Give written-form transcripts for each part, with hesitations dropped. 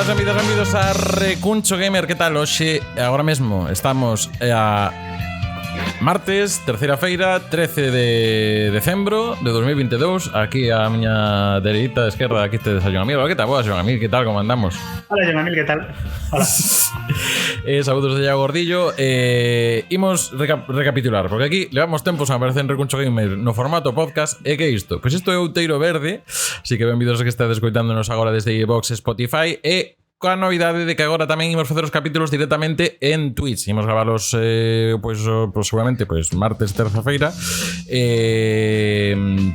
Benvidos a Recuncho Gamer. Que tal? Hoxe, agora mesmo, estamos a martes, terceira feira, 13 de decembro de 2022. Aquí a miña dereita, esquerda, aquí te Joan Amil. Que tal, boa, Joan Amil? Que tal, como andamos? Hola, Joan Amil, que tal? Hola. Saludos de Iago Gordillo. Imos recapitular, porque aquí levamos tempos a aparecer en Recuncho Gamer no formato podcast. E que é isto? Pois isto é Outeiro Verde. Así que benvidos que estades escoitándonos agora desde iVoox, Spotify e coa novidade de que agora tamén imos facer os capítulos directamente en Twitch. Imos gravalos seguramente martes, terça-feira.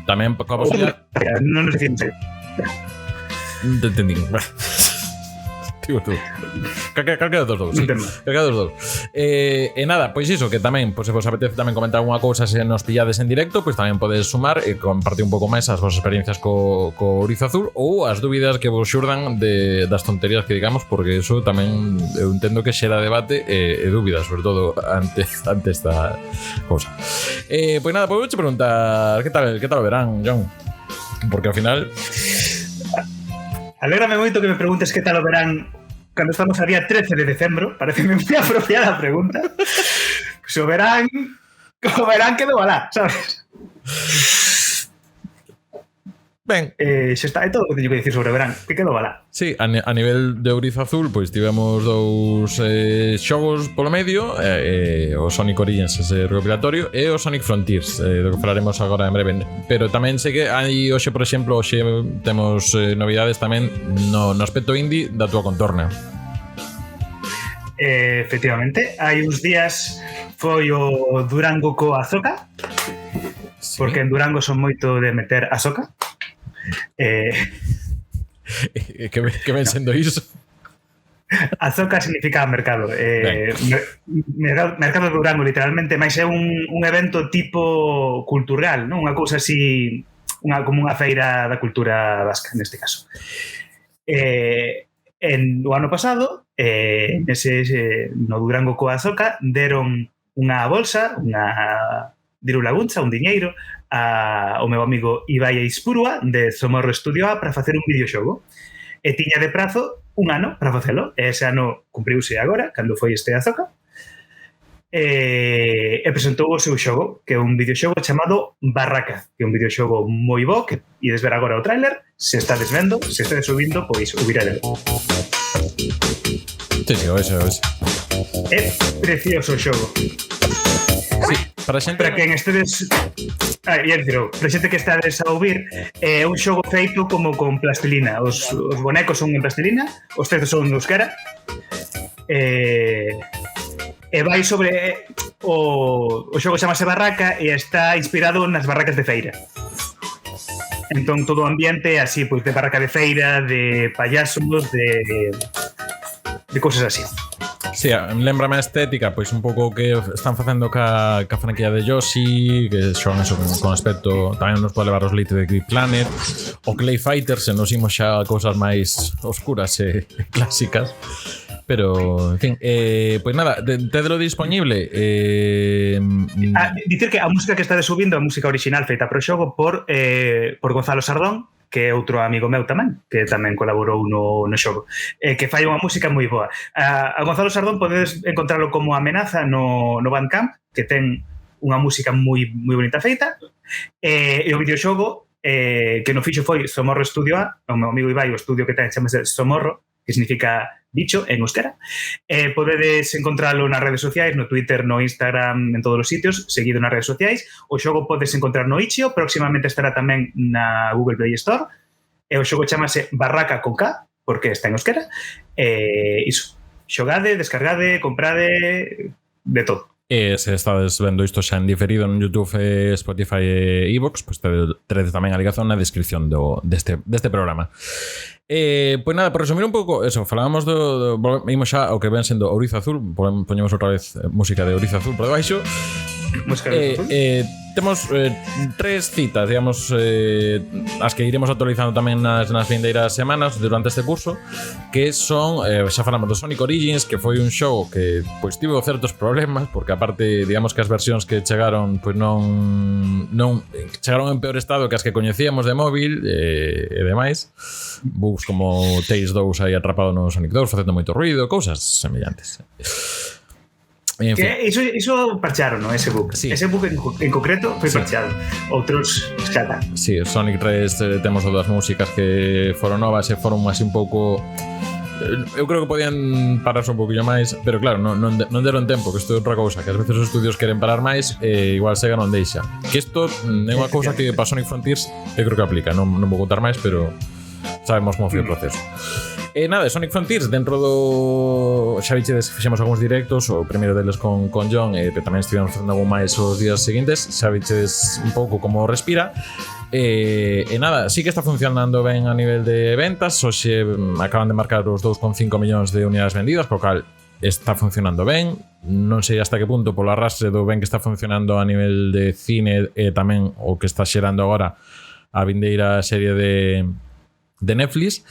Tamén coa posibilidade. Non nos siente. Te entendí. Tío, tú. Calquera dos dous, sí. Calquera dos dous. E nada, pois iso, que tamén, pois se vos apetece tamén comentar alguna cousa se nos pillades en directo, pois tamén podes sumar e compartir un pouco máis as vosas experiencias co Ourizo Azul ou as dúbidas que vos xurdan das tonterías que digamos, porque eso tamén eu entendo que xera debate e dúbidas, sobre todo ante esta cousa. Pois nada, pois vou te preguntar que tal o verán, John? Porque ao final Alégrame moito que me preguntes que tal o verán cando estamos a día 13 de decembro. Pareceme moi apropiada a pregunta. Pues o verán quedou alá, sabes? Ben, xa está, é todo o que teño que dicir sobre o verán, que quedou alá. Sí, a nivel de Ourizo Azul, pois tivemos dous xogos polo medio, o Sonic Origins, ese recopilatorio, e o Sonic Frontiers, do que falaremos agora en breve. Pero tamén sei que hai hoxe, por exemplo, hoxe temos novidades tamén no aspecto indie da túa contorna. Efectivamente, hai uns días foi o Durango co Azoka, sí. Porque en Durango son moito de meter Azoka. Que ven sendo iso? Azoka significa mercado. Mercado de Durango, literalmente, mas é un evento tipo cultural, non? Unha cousa así, como unha feira da cultura vasca, neste caso. O ano pasado, no Durango coa Azoka, deron unha bolsa, unha dirulaguncha, un diñeiro, ao meu amigo Ibai Eispurua de Zomorro Studio A para facer un videoxogo. E tiña de prazo un ano para facelo. E ese ano cumpriuse agora, cando foi este Azoka. E presentou o seu xogo, que é un videoxogo chamado Barraca, que é un videoxogo moi bo, que ides ver agora o tráiler. Se estades vendo, se estades subindo, pois o virarelo. Sí, eso. É precioso o xogo. Sí, para quen estedes para xente que estades a ouvir, é un xogo feito como con plastilina. Os bonecos son en plastilina, os textos son en euskera, e vai sobre o xogo chamase Barraca e está inspirado nas barracas de feira. Entón todo o ambiente así, pois de barraca de feira, de payasos, de cousas así. Sí, lembrame a estética, pois un pouco que están facendo ca franquilla de Yoshi, que son eso con aspecto, tamén nos pode levar os leitos de Great Planet, o Clay Fighter, se nos imos xa a cousas máis oscuras e clásicas. Pero, en fin, pois nada, tedelo disponible. Dicir que a música que estades subindo é a música original feita pro xogo por Gonzalo Sardón, que é outro amigo meu tamén, que tamén colaborou no xogo, que fai unha música moi boa. A Gonzalo Sardón podedes encontrarlo como Amenaza no Bandcamp, que ten unha música moi bonita feita, e o videoxogo que no fixo foi Zomorro Studio A, o meu amigo Ibai, o estudio que ten chamase Zomorro, que significa bicho en euskera. Podedes encontralo nas redes sociais, no Twitter, no Instagram, en todos os sitios, seguido nas redes sociais. O xogo podes encontrar no Itch.io, próximamente estará tamén na Google Play Store. O xogo chamase Barraca con K, porque está en euskera. Iso, xogade, descargade, comprade, de todo. E se estades vendo isto xa en diferido en YouTube, Spotify e iVoox, pois teredes tamén a ligazón na descripción deste programa. Pois nada, por resumir un pouco eso, falábamos vimos xa o que ven sendo Ourizo Azul, poñemos outra vez música de Ourizo Azul por debaixo. Temos 3 citas, digamos, as que iremos actualizando tamén nas vindeiras semanas durante este curso, que son, xa falamos do Sonic Origins, que foi un xogo que pois tivo certos problemas, porque aparte, digamos que as versións que chegaron pois non chegaron en peor estado que as que coñecíamos de móvil e demais, bugs como Tails 2 aí atrapado no Sonic 2 facendo moito ruido, cousas semellantes. En fin. Iso parcharon, ¿no? Ese bug. Sí. Ese bug en concreto foi parchado. Outros escata. Sí, Sonic 3 temos outras músicas que foron novas e foron así un pouco... Eu creo que podían pararse un poquillo máis, pero claro, non deron tempo, que isto é outra cousa, que ás veces os estudios queren parar máis e igual Sega non deixa. Que isto é unha cousa que para Sonic Frontiers eu creo que aplica, non vou contar máis, pero sabemos como foi o proceso. Nada, Sonic Frontiers dentro do... Xa vichedes, fixemos algúns directos, o primeiro deles con John, e tamén estivemos facendo algún máis os días seguintes. Xa vichedes un pouco como respira. Nada, sí que está funcionando ben a nivel de ventas. Hoxe acaban de marcar os 2,5 millóns de unidades vendidas, co cal está funcionando ben. Non sei hasta que punto polo arrastre do ben que está funcionando a nivel de cine e tamén o que está xerando agora a vindeira serie de Netflix.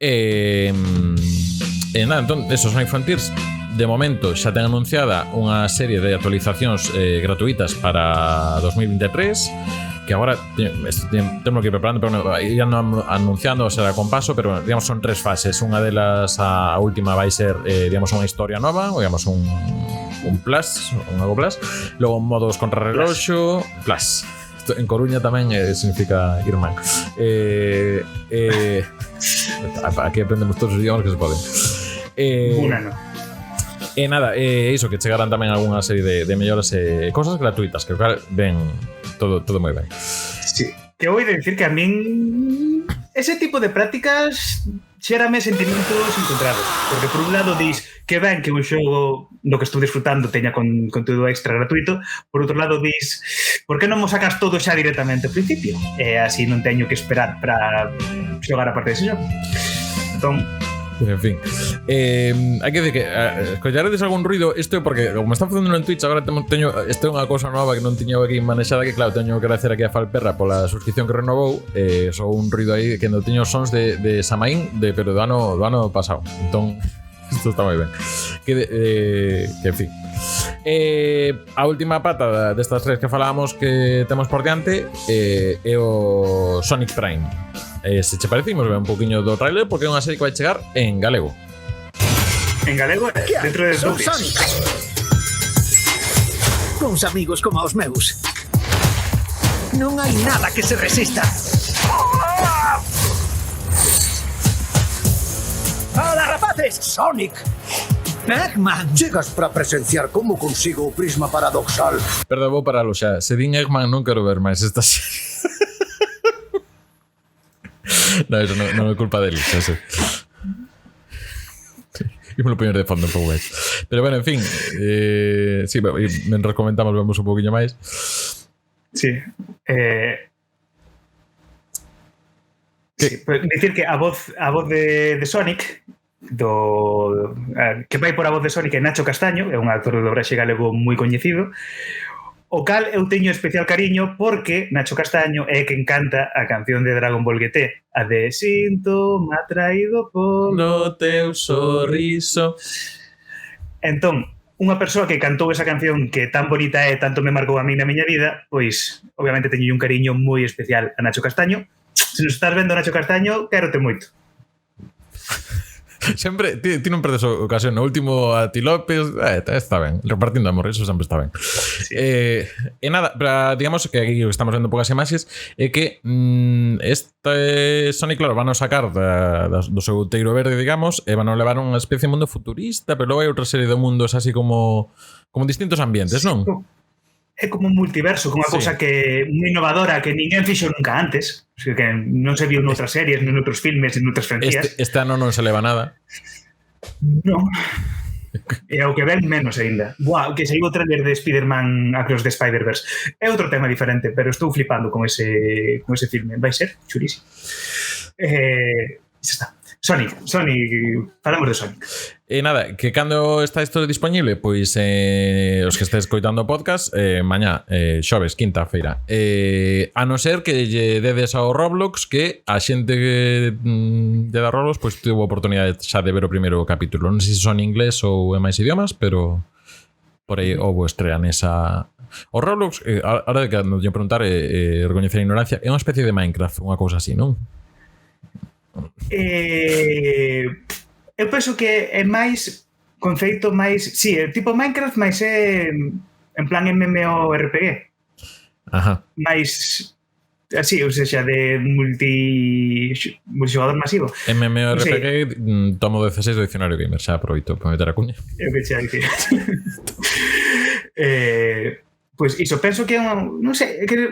Nada, entón, eso, Sonic Frontiers de momento xa ten anunciada unha serie de actualizacións gratuitas para 2023, que agora temos que ir preparando, pero irán anunciando, será con paso, pero digamos son 3 fases. Unha delas, a última, vai ser digamos unha historia nova, digamos un plus, un algo plus, logo modos contrarreloxo, plus. En Coruña tamén significa irmán. Aquí aprendemos todos os idiomas que se poden. E nada, iso, que chegarán tamén algunha serie de melloras e cosas gratuitas, que ven todo moi ben. Sí, que vou dicir que a min ese tipo de prácticas xérame sentimentos encontrados, porque por un lado dis que ben que un xogo no que estou disfrutando teña conteúdo extra gratuito, por outro lado dis por que non mo sacas todo xa directamente ao principio, e así non teño que esperar para xogar a parte dese xogo. Entón, en fin, hai que decir que escollaredes algún ruido. Isto é porque, como está facendo en Twitch, agora teño isto é unha cousa nova que non tiño aquí manexada, que claro, teño que agradecer aquí a Falperra pola suscripción que renovou. Só un ruido aí que non teño sons de Samaín, pero do ano pasado. Entón, isto está moi ben. Que en fin, a última pata destas 3 que falábamos que temos por diante é o Sonic Prime. Se che parecimos ver un poquinho do trailer, porque é unha serie que vai chegar en galego. En galego? Dentro de dos Sonic. Uns amigos como os meus. Non hai nada que se resista. Hola, rapaces! Sonic! Eggman! Chegas para presenciar como consigo o prisma paradoxal. Perdón, vou paralo xa. Se din Eggman non quero ver máis esta serie. No, eso non é culpa dele, xa sei. E me lo poñer de fondo un pouco máis. Pero bueno, en fin, sí, mentre comentamos vemos un poquinho máis. Sí. Sí, dicir que a voz de Sonic que vai por a voz de Sonic é Nacho Castaño, é un actor de dobraxe galego moi coñecido. O cal eu teño especial cariño porque Nacho Castaño é quen canta a canción de Dragon Ball GT, a de síntoma traído por no teu sorriso. Entón, unha persoa que cantou esa canción que tan bonita é, tanto me marcou a mí na miña vida, pois obviamente teño un cariño moi especial a Nacho Castaño. Se nos estás vendo, Nacho Castaño, quérote moito. Sempre, ti non perdes ocasión. No último a Ti López, está ben. Repartindo amor, eso sempre está ben. Sí. E nada, digamos que aquí estamos vendo poucas imaxes, é que este Sonic, claro, van a sacar do seu outeiro verde, digamos, e van a levar unha especie de mundo futurista, pero logo hai outra serie de mundos así como distintos ambientes, non? É como un multiverso, como unha cousa que moi innovadora, que ninguén fixo nunca antes, que non se viu noutras series, non noutros filmes, non noutras franquías. Este ano non se leva nada. Non. E ao que ven menos ainda. Buah, que saiu o trailer de Spider-Man Across the Spider-Verse. É outro tema diferente, pero estou flipando con ese filme. Vai ser chulísimo. Xa está. Sonic, falamos de Sonic. E nada, que cando está isto disponible, pois os que estés coitando o podcast, mañá, xoves, quinta feira, a non ser que lle dedes ao Roblox, que a xente que lle da Roblox pois tuvo oportunidade xa de ver o primeiro capítulo. Non sei se son inglés ou en máis idiomas, pero por aí houve estrea nesa. O Roblox, ahora que nos lle preguntar, recoñecer a ignorancia, é unha especie de Minecraft, unha cousa así, non? Eu penso que é máis conceito máis, sí, é tipo Minecraft, máis é en plan MMORPG. Ajá. Máis así, ou seja, de multijugador masivo. MMORPG, tomo 16 do dicionario gamer, xa aproveito para meter a cuña. Eu que xa dicir. Pois iso, penso que non sei, que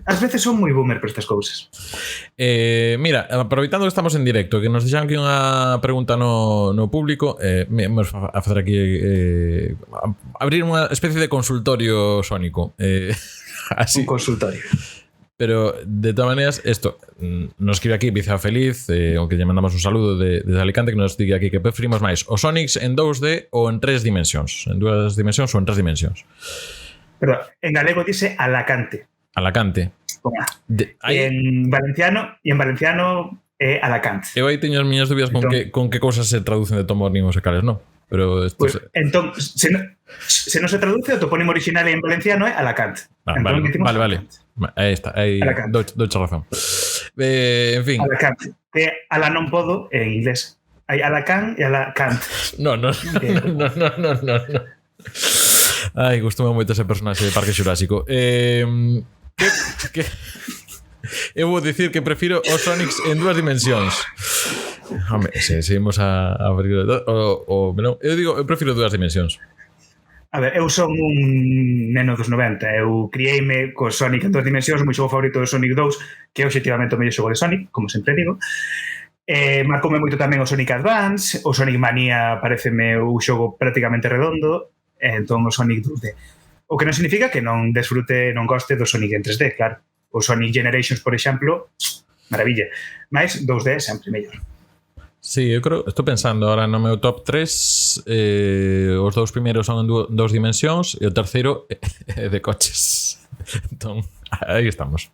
ás veces son moi boomer por estas cousas. Mira, aproveitando que estamos en directo, que nos deixan aquí unha pregunta no público, vamos a facer aquí abrir unha especie de consultorio sónico, así. Un consultorio. Pero de todas maneras, esto nos escribe aquí Vicea Feliz, aunque lle mandamos un saludo desde Alicante, que nos diga aquí que preferimos máis os Sonics en 2D ou en 3 dimensións, en 2 dimensións ou en 3 dimensións. Pero en galego dice Alacante. Alacante. En valenciano é Alacante. Eu aí teño as miñas dúbidas con que cousas se traducen de tomónimos e cales, non? Pero pues, entón, se non se traduce, o topónimo original en valenciano é Alacante. Vale. Aí está, aí doche razón. En fin. Alacante. Que ala non podo en inglés. Hai Alacán e Alacante. No. Ai, gustoume moito ese personaxe de Parque Xurásico. Eu vou dicir que prefiro os Sonics en 2 dimensións. Hombre, seguimos a abrir eu digo, eu prefiro 2 dimensións. A ver, eu son un neno dos 90. Eu criei-me co Sonic en 2 dimensións. O meu xogo favorito é Sonic 2, que é obxectivamente o mellor xogo de Sonic, como sempre digo. Marcoume moito tamén o Sonic Advance. O Sonic Mania pareceme un xogo prácticamente redondo. Entón o Sonic 2D. O que non significa que non desfrute, non goste do Sonic en 3D, claro. O Sonic Generations, por exemplo, maravilla. Mais 2D sempre mellor. Sí, eu creo, estou pensando ahora no meu top 3, os dous primeiros son en 2 dimensións e o terceiro é de coches. Entón, aí estamos.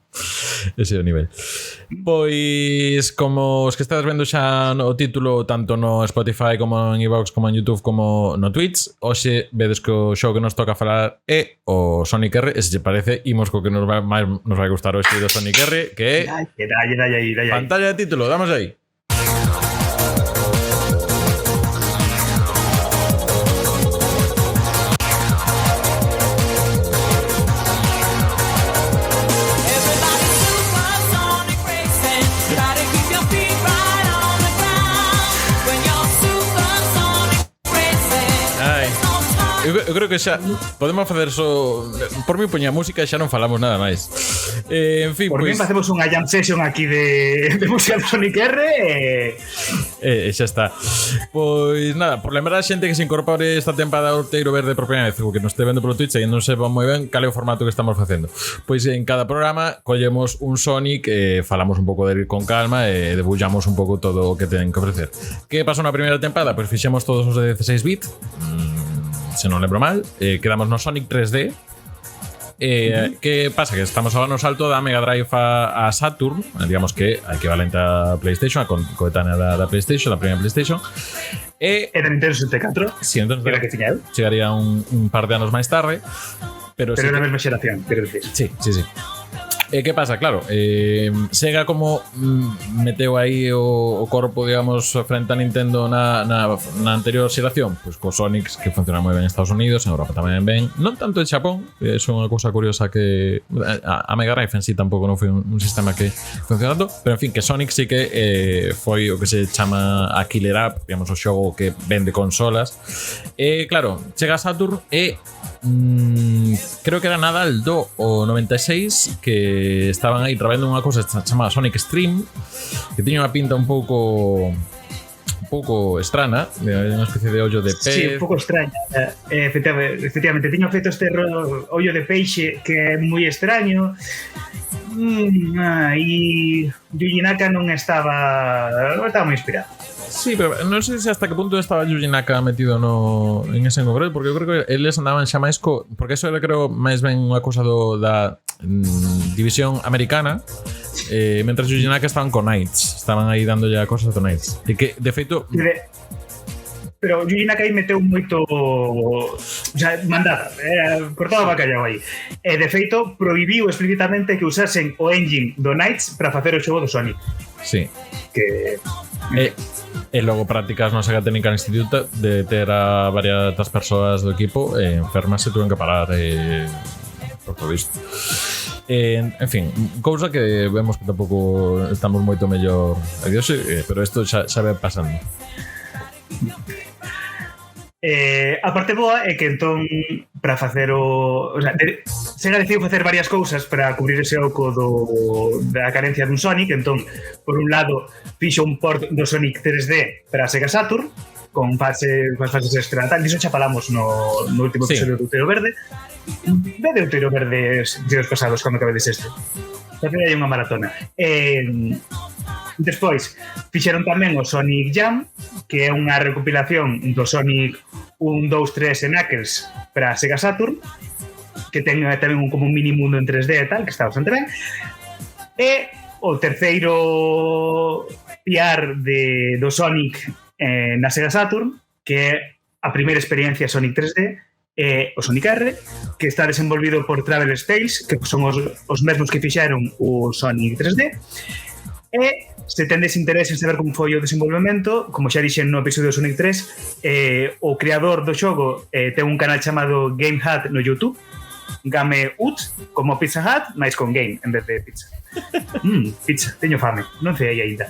Ese é o nivel. Pois, como os que estades vendo xa no título, tanto no Spotify como en iVoox, como en YouTube, como no Twitch, hoxe vedes que o show que nos toca falar é o Sonic R. E se te parece, imos co que nos vai gustar hoxe do Sonic R, que é dalle. Pantalla de título, damos aí. Eu creo que xa podemos facer por mí poña música e xa non falamos nada máis. En fin, por mí facemos unha jam session aquí de música de Sonic R e xa está. Pois nada, por lembrar a xente que se incorpore esta tempada ao Outeiro Verde por primeira vez, que nos este vendo polo Twitch e non sepa moi ben cal é o formato que estamos facendo. Pois en cada programa collemos un Sonic e falamos un pouco dele con calma e debullamos un pouco todo o que ten que ofrecer. Que pasou na primeira tempada? Pois fixemos todos os de 16 bit. Se non lembro mal, quedamos no Sonic 3D. Que pasa? Que estamos agora no salto da Mega Drive a Saturn, digamos que a equivalente a PlayStation, a coetánea da PlayStation, da primeira PlayStation. E da Nintendo 64, sí, entonces, que tiña eu. Chegaría un par de anos máis tarde. Pero sí, na mesma xeración, quero dicir. Sí. Que pasa? Claro, Sega como meteu aí o corpo, digamos, frente a Nintendo na anterior xeración, pois co Sonics, que funciona moi ben en Estados Unidos, en Europa tamén ben, non tanto en Xapón, é unha cousa curiosa que a Mega Drive en sí tampouco non foi un sistema que funcionando, pero en fin, que Sonic sí que foi o que se chama a Killer App, digamos, o xogo que vende consolas. Claro, chega a Saturn e creo que era Nadal do o 96 que estaban aí traballando unha cousa chamada Sonic Stream, que tiña unha pinta un pouco estrana, unha especie de ollo de pez. Sí, un pouco extraña. Efectivamente, tiño feito este ollo de peixe que é moi extraño. E Yuji Naka non estaba moi inspirado. Sí, pero non sei se hasta que punto estaba Yuji Naka metido en ese concreto, porque eu creo que eles andaban xa máis porque eso era, creo, máis ben unha cousa da división americana, mentras Yuji Naka estaban con Knights, estaban aí dándolle a cosas do Knights. E que, de feito... Pero Yuji Naka aí meteu moito, o sea, mandada, cortaba bacallao aí. E de feito prohibiu explícitamente que usasen o engine do Knights para facer o xogo do Sonic. Sí. Que e logo prácticas no Sega Technical Institute de ter a varias das persoas do equipo enfermas se tuven que parar por todo isto. En fin, cousa que vemos que tampouco estamos moito mellor adiós, pero isto xa vai pasando. A parte boa é que entón para facer o sea, Sega decidiu facer varias cousas para cubrir ese oco da carencia dun Sonic. Entón, por un lado, fixo un port do Sonic 3D para Sega Saturn con fases extra tal, diso xa falamos no último episodio do Utero Verde. De Utero Verde días pasados cando acabedes este. Facía aí unha maratona. Despois, fixeron tamén o Sonic Jam, que é unha recopilación do Sonic 1, 2, 3 e Knuckles para Sega Saturn, que ten tamén como un mini mundo en 3D e tal, que está bastante ben. E o terceiro PR do Sonic na Sega Saturn, que é a primeira experiencia Sonic 3D, o Sonic R, que está desenvolvido por Traveler's Tales, que son os mesmos que fixeron o Sonic 3D. E se tendes interés en saber como foi o desenvolvemento, como xa dixen no episodio do Sonic 3, o creador do xogo ten un canal chamado Game Hut no YouTube, Game Hut, como Pizza Hut, máis con game en vez de pizza. Pizza, teño fame, non sei aí aínda.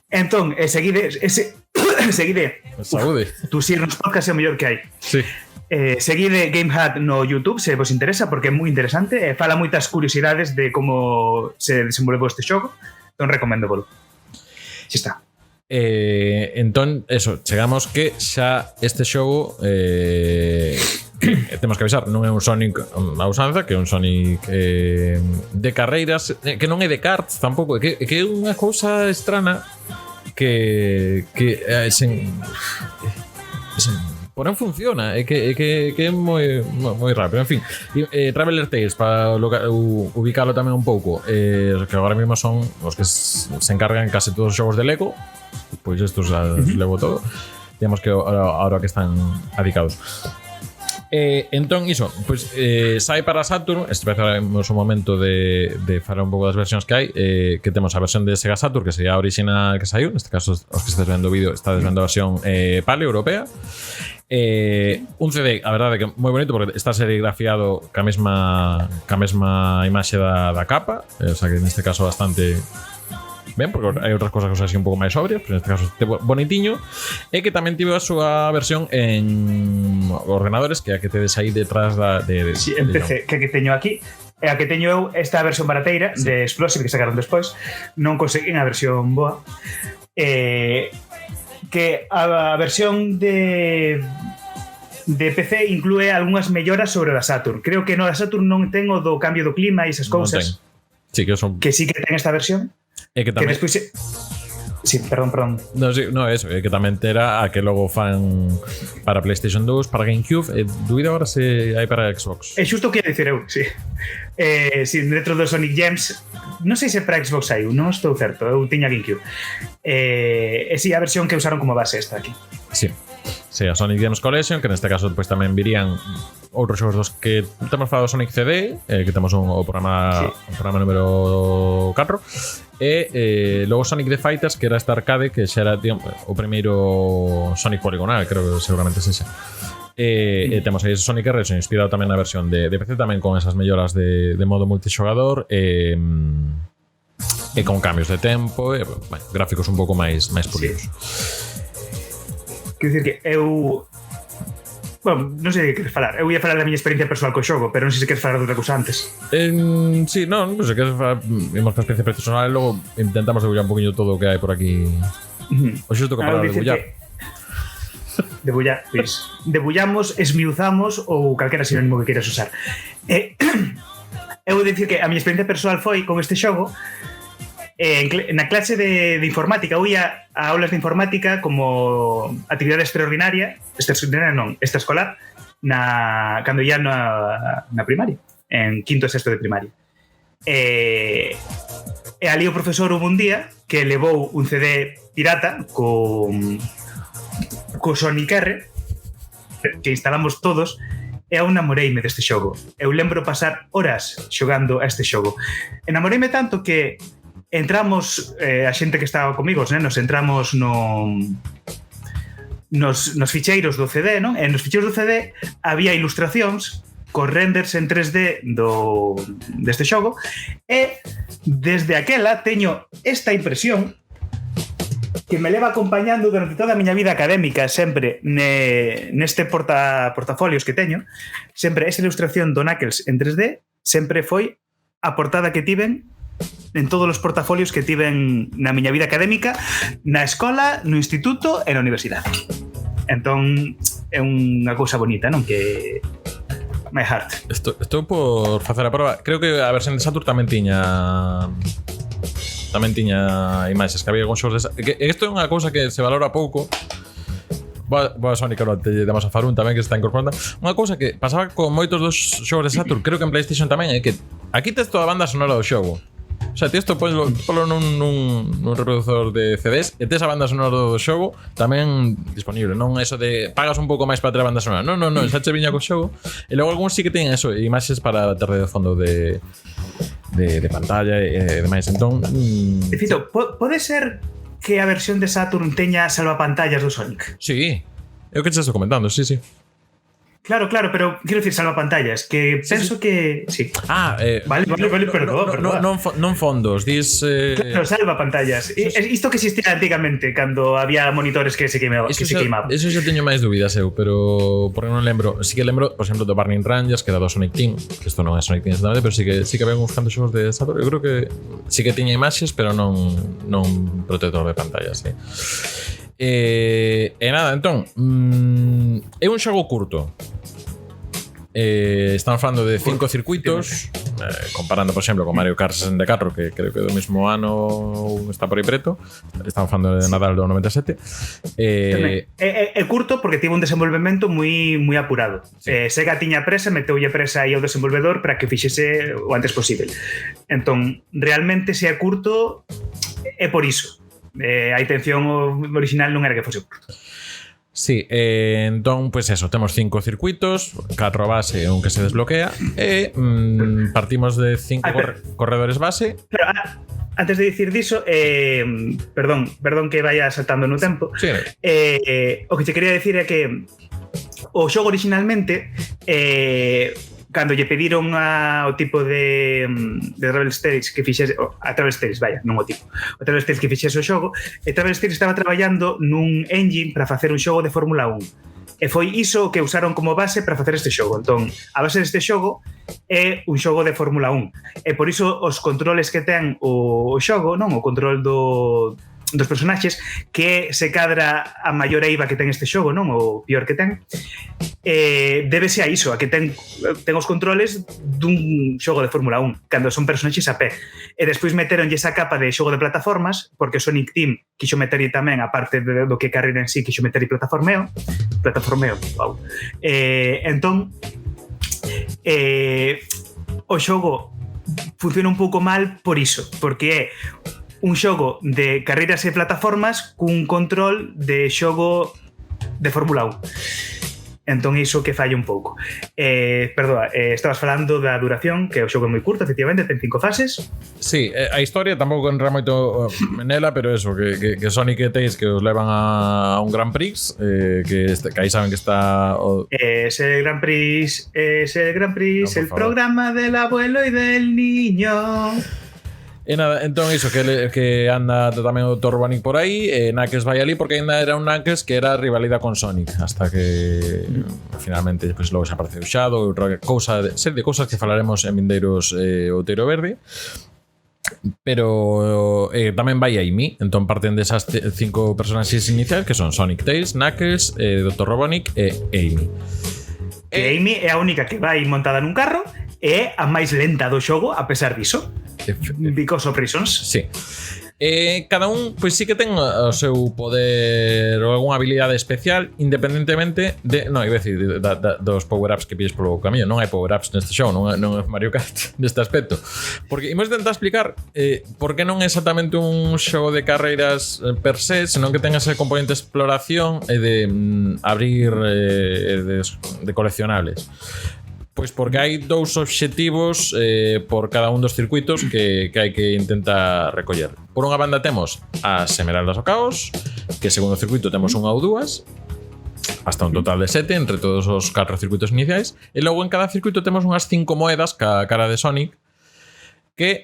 Entón, seguide Saúde. Tu si nos podcast é o mellor que hai. Sí. Seguide Game Hut no YouTube se vos interesa, porque é moi interesante, fala moitas curiosidades de como se desenvolveu este xogo, entón recomendo volo. Xa está. Entón, eso, chegamos que xa este xogo temos que avisar, non é un Sonic a usanza, que é un Sonic de carreiras, que non é de karts tampouco, que é unha cousa estrana que porén funciona, é que é moi rápido. En fin, Traveler Tales, para ubicalo tamén un pouco, que agora mesmo son os que se encargan case todos os xogos de Lego, pois estos Lego todo, digamos que ahora que están adicados. Entón, iso, pois sai para Saturn. Esperamos un momento de falar un pouco das versións que hai, que temos a versión de Sega Saturn, que sería a original que saiu, neste caso os que estáis vendo o vídeo, está vendo a versión PAL europea. Un CD, a verdade que moi bonito, porque está serigrafiado ca mesma imaxe da capa, o sea que neste caso bastante ben, porque hai outras cosas que son así un pouco máis sobrias, pero neste caso este bonitiño, e que tamén tivo a súa versión en ordenadores, que é a que tedes aí detrás sí, en PC, que teño aquí. E a que teño eu esta versión barateira, sí, de Explosive, que sacaron despois. Non conseguín a versión boa. Que a versión de PC inclúe algunhas melloras sobre a Saturn. Creo que no da Saturn non ten o do cambio do clima e esas cousas. Sí, que son... Que sí que ten esta versión. E que tamén... despois... Sí, perdón. No, sí, no, eso, que tamén terá a que logo fan para PlayStation 2, para GameCube, dúbido agora se hai para Xbox. É xusto o que ia dicir eu, sí. Sí, dentro dos Sonic Gems, non sei se para Xbox hai, non estou certo, eu tiña GameCube. Sí, a versión que usaron como base esta aquí. Sí. Sí, a Sonic Games Collection, que neste caso pues, tamén virían outros xogos dos que temos falado Sonic CD, que temos o programa número 4, e logo Sonic the Fighters, que era esta arcade, que xa era o primeiro Sonic poligonal, creo que seguramente sexa. E temos aí ese Sonic R, inspirado tamén na versión de PC, tamén con esas melloras de modo multixogador, e con cambios de tempo, e bueno, gráficos un pouco máis pulidos. Sí. Quero dicir que eu... Bueno, non sei de que queres falar. Eu ia falar da miña experiencia persoal co xogo, pero non sei se queres falar de outra cousa antes. Sí, non sei que imos para a experiencia personal e logo intentamos debullar un poquinho todo o que hai por aquí. O xusto que para debullar. Debullar, pois. Debullamos, esmiuzamos ou calquera sinónimo que queiras usar. Eu vou dicir que a miña experiencia persoal foi con este xogo Na clase de informática, eu ia a aulas de informática como actividade extraordinaria non, extraescolar, cando ia na primaria, en quinto e sexto de primaria. E ali o profesor hubo un día que levou un CD pirata co Sonic R que instalamos todos e eu namoreime deste xogo. Eu lembro pasar horas xogando a este xogo. Enamoreime tanto que entramos, a xente que estaba comigo, os nenos, entramos nos ficheiros do CD, non? E nos ficheiros do CD había ilustracións cos renders en 3D deste xogo e desde aquela teño esta impresión que me leva acompañando durante toda a miña vida académica sempre neste portafolios que teño, sempre esta ilustración do Knuckles en 3D sempre foi a portada que tiven en todos os portafolios que tiven na miña vida académica, na escola, no instituto e na universidade. Entón, é unha cousa bonita, non? Que my heart. Estou por facer a prova. Creo que a versión de Saturn tamén tiña imaxes, que había algúns xogos de... Isto é unha cousa que se valora pouco. Boa Sonic, ahora te damos a Farun tamén que se está incorporando. Unha cousa que pasaba con moitos dos xogos de Saturn, creo que en PlayStation tamén, é que aquí tes toda a banda sonora do xogo. O sea, ti isto polo nun reproductor de CDs e tes a banda sonora do xogo tamén disponible. Non eso de pagas un pouco máis para ter a banda sonora. Non, xa che viña co xogo. E logo algúns sí que teñen eso, imaxes para ter de fondo de pantalla e demais. Entón, Fito, pode ser que a versión de Saturn teña salvapantallas do Sonic? Sí, é o que che estou comentando, sí. Claro, pero quiero decir salvapantallas, que penso que... Sí. Vale, perdón. Non fondos, dis... Claro, salvapantallas. Isto que existía antigamente, cando había monitores que se queimaban. Eso xa teño máis dúbidas eu, pero porque non lembro. Sí que lembro, por exemplo, do Burning Rangers, que era do Sonic Team, que isto non é Sonic Team exactamente, pero sí que había uns cantos xogos de Saturn. Eu creo que sí que tiña imaxes, pero non protector de pantallas, sí. E nada, entón é un xogo curto. Estamos falando de 5 circuitos, comparando, por exemplo, con Mario Kart 64, que creo que do mesmo ano está por aí preto. Estamos falando de Nadal do 97. É curto porque tivo un desenvolvemento moi apurado. Sega tiña presa, meteulle presa aí ao desenvolvedor para que fixese o antes posible. Entón, realmente se é curto é por iso. A intención original non era que fose curto. Sí, entón, pues eso, temos 5 circuitos, 4 base e un que se desbloquea e partimos de 5 corredores base. Pero antes de dicir diso, perdón que vaya saltando no tempo. Sí. O que te quería decir é que o xogo originalmente cando lle pediron ao tipo de Travel Stage que fixese a Travel Stage, vaya, non o tipo o Travel Stage que fixese o xogo, e Travel Stage estaba traballando nun engine para facer un xogo de Fórmula 1 e foi iso que usaron como base para facer este xogo. Entón, a base deste xogo é un xogo de Fórmula 1 e por iso os controles que ten o xogo, non, o control dos personaxes que se cadra a maior eiva que ten este xogo, non, o pior que ten, débese a iso, a que ten os controles dun xogo de Fórmula 1 cando son personaxes a pé, e despois meteronlle esa capa de xogo de plataformas porque Sonic Team quixo meterlle tamén, a parte do que carreira en sí, quixo meterlle plataformeo, wow. Entón o xogo funciona un pouco mal por iso, porque é un xogo de carreiras e plataformas cun control de xogo de Fórmula 1. Entón iso que falla un pouco. Perdón, estabas falando da duración, que o xogo é moi curto, efectivamente, ten 5 fases. Sí, a historia tampouco entra moito nela, pero eso, que Sonic e Tails que os levan a un Grand Prix, que aí saben que está... Es el Grand Prix, el programa del abuelo y del niño... E nada, entón iso que anda tamén o Dr. Robotnik por aí, e Knuckles vai ali porque ainda era un Knuckles que era rivalidade con Sonic, hasta que finalmente pues, logo se apareceu Shadow, serie de cousas que falaremos en vindeiros Outeiro Verde. Pero tamén vai Amy, entón parten desas 5 personaxes iniciais que son Sonic, Tails, Knuckles, Dr. Robotnik e Amy. Que Amy é a única que vai montada nun carro e a máis lenta do xogo a pesar diso. Because of Reasons. Sí. Cada un pois sí que ten o seu poder ou algunha habilidade especial independentemente de, non, iba a decir dos power-ups que pilles polo camiño. Non hai power-ups neste show, non é Mario Kart neste aspecto. Porque imos tentar explicar por que non é exactamente un xogo de carreiras per se, senón que ten ese componente de exploración e de abrir de coleccionables. Pois porque hai dous obxectivos por cada un dos circuitos que hai que intentar recoller. Por unha banda temos as Esmeraldas do Caos, que segundo circuito temos unha ou dúas, hasta un total de 7 entre todos os 4 circuitos iniciais, e logo en cada circuito temos unhas 5 moedas ca cara de Sonic, que,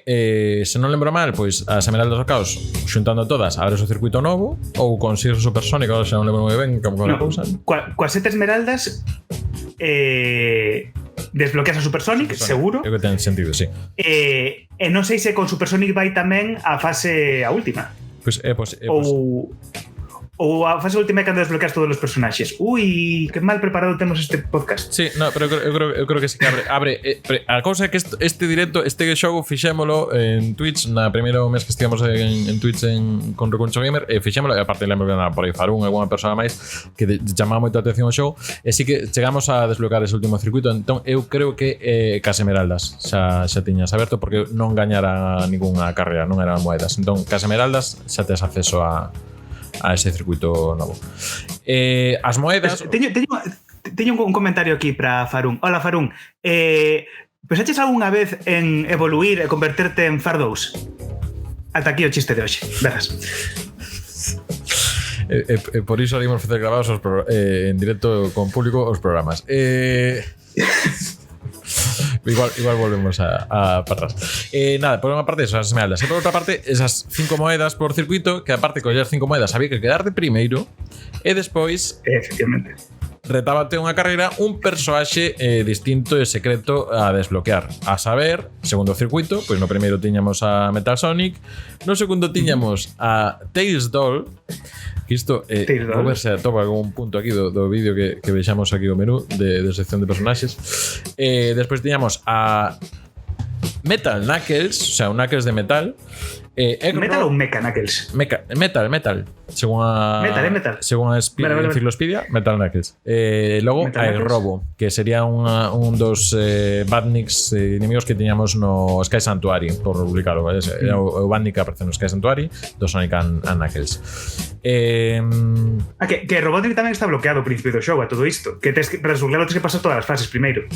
se non lembro mal, pois as Esmeraldas do Caos, xuntando todas, abres o circuito novo, ou consigues o Super Sonic, agora xa non lembro moi ben como no, cousa. Coas 7 Esmeraldas desbloqueas a Super Sonic, seguro. Creo que ten sentido, sí. E non sei se con Super Sonic vai tamén a fase a última. Ou a fase última é cando desbloqueas todos os personaxes. Ui, que mal preparado temos este podcast. Sí, no, pero eu creo que sí que abre a cousa é que este directo, este xogo fixémolo en Twitch na primeiro mes que estivemos en Twitch con Recuncho Gamer, fixémolo, e aparte lembro que por aí Farún, alguna persona máis que chamaba moito a atención ao xogo, e sí que chegamos a desbloquear ese último circuito. Entón eu creo que cas Esmeraldas xa tiñas aberto, porque non gañara ningunha carrera, non eran moedas. Entón cas Esmeraldas xa tes acceso a ese circuito novo. As moedas... Teño un comentario aquí para Farún. Hola, Farún. Pensaches algunha vez en evoluir e converterte en Far2? Ata aquí o chiste de hoxe. Vejas. Por iso haríamos facer grabados en directo con público os programas. Igual volvemos a para atrás. Nada, por unha parte esas esmeraldas, e por outra parte esas 5 moedas por circuito, que aparte coller 5 moedas había que quedar de primeiro, e despois efectivamente retábate unha carreira un persoaxe distinto e secreto a desbloquear. A saber, segundo circuito, pois no primeiro tiñamos a Metal Sonic, no segundo tiñamos a Tails Doll, que isto vou ver se atopa algún punto aquí do vídeo que vexamos aquí o menú de sección de personaxes. Despois tiñamos a Metal Knuckles, o sea, un Knuckles de metal. ¿Metal ou Mecha Knuckles? Metal. Según a Enciclopedia, Metal Knuckles. Logo a Robo, que sería un dos badniks inimigos que tiñamos no Sky Sanctuary, por publicarlo, ¿vale? Era o badnik que aparece no Sky Sanctuary do Sonic and Knuckles. Que Robotnik tamén está bloqueado ao principio do xogo a todo isto, que para desbloquearlo tens que pasar todas as fases primeiro.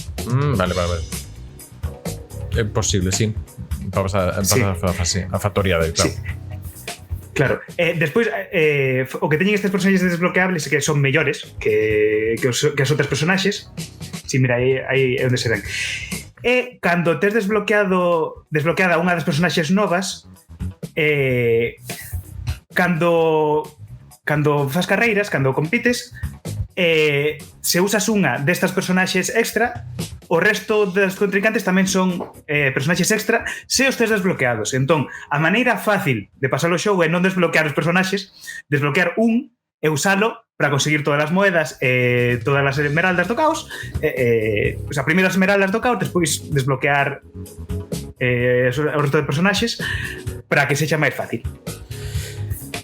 Vale. É posible, sí. Para pasar a factoriada, claro. Sí. Claro. Despois, o que teñen estes personaxes desbloqueables é que son mellores que as outras personaxes. Si, mira, aí é onde se ven. E cando tes desbloqueada unha das personaxes novas, cando fas carreiras, cando compites, se usas unha destas personaxes extra, o resto dos contrincantes tamén son personaxes extra se os tes desbloqueados. Entón, a maneira fácil de pasar o xogo é non desbloquear os personaxes, desbloquear un e usalo para conseguir todas as moedas, todas as esmeraldas do caos, o sea, primeiro as esmeraldas do caos, despois desbloquear o resto de personaxes para que sexa máis fácil.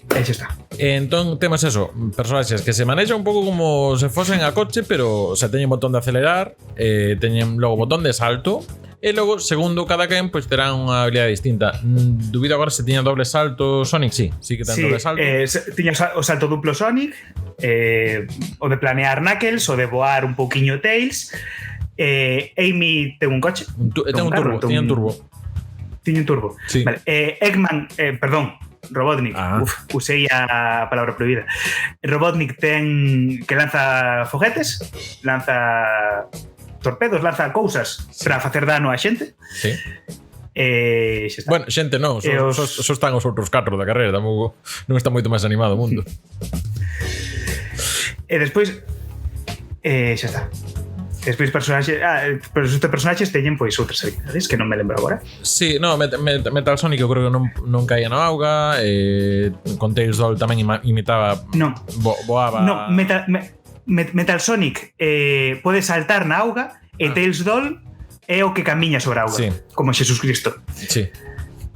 Eso está. Entón temos eso, personaxes que se manexan un pouco como se fosen a coche, pero se teñen botón de acelerar, teñen logo botón de salto, e logo, segundo cada quen, pois terán unha habilidade distinta. Dubido agora se tiña doble salto Sonic, sí que ten doble salto. Tiña o salto duplo Sonic, o de planear Knuckles, o de voar un pouquiño Tails. Amy ten un coche. Tiña un turbo. Sí. Vale. Eggman, perdón, Robotnik, usei a palabra prohibida. Robotnik ten que lanza foguetes, lanza torpedos, lanza cousas para facer dano a xente. Sí. Bueno, xente non, só están os outros 4 da carreira, tampouco non está moito máis animado o mundo. E despois xa está. Despois personaxes, pero estes personaxes teñen pois outras habilidades que non me lembro agora. Sí, no, Metal Sonic eu creo que non caía na auga, con Tails Doll tamén imitaba, voaba. No, Metal Sonic pode saltar na auga e Tails Doll é o que camiña sobre a auga, como Xesús Cristo. Sí.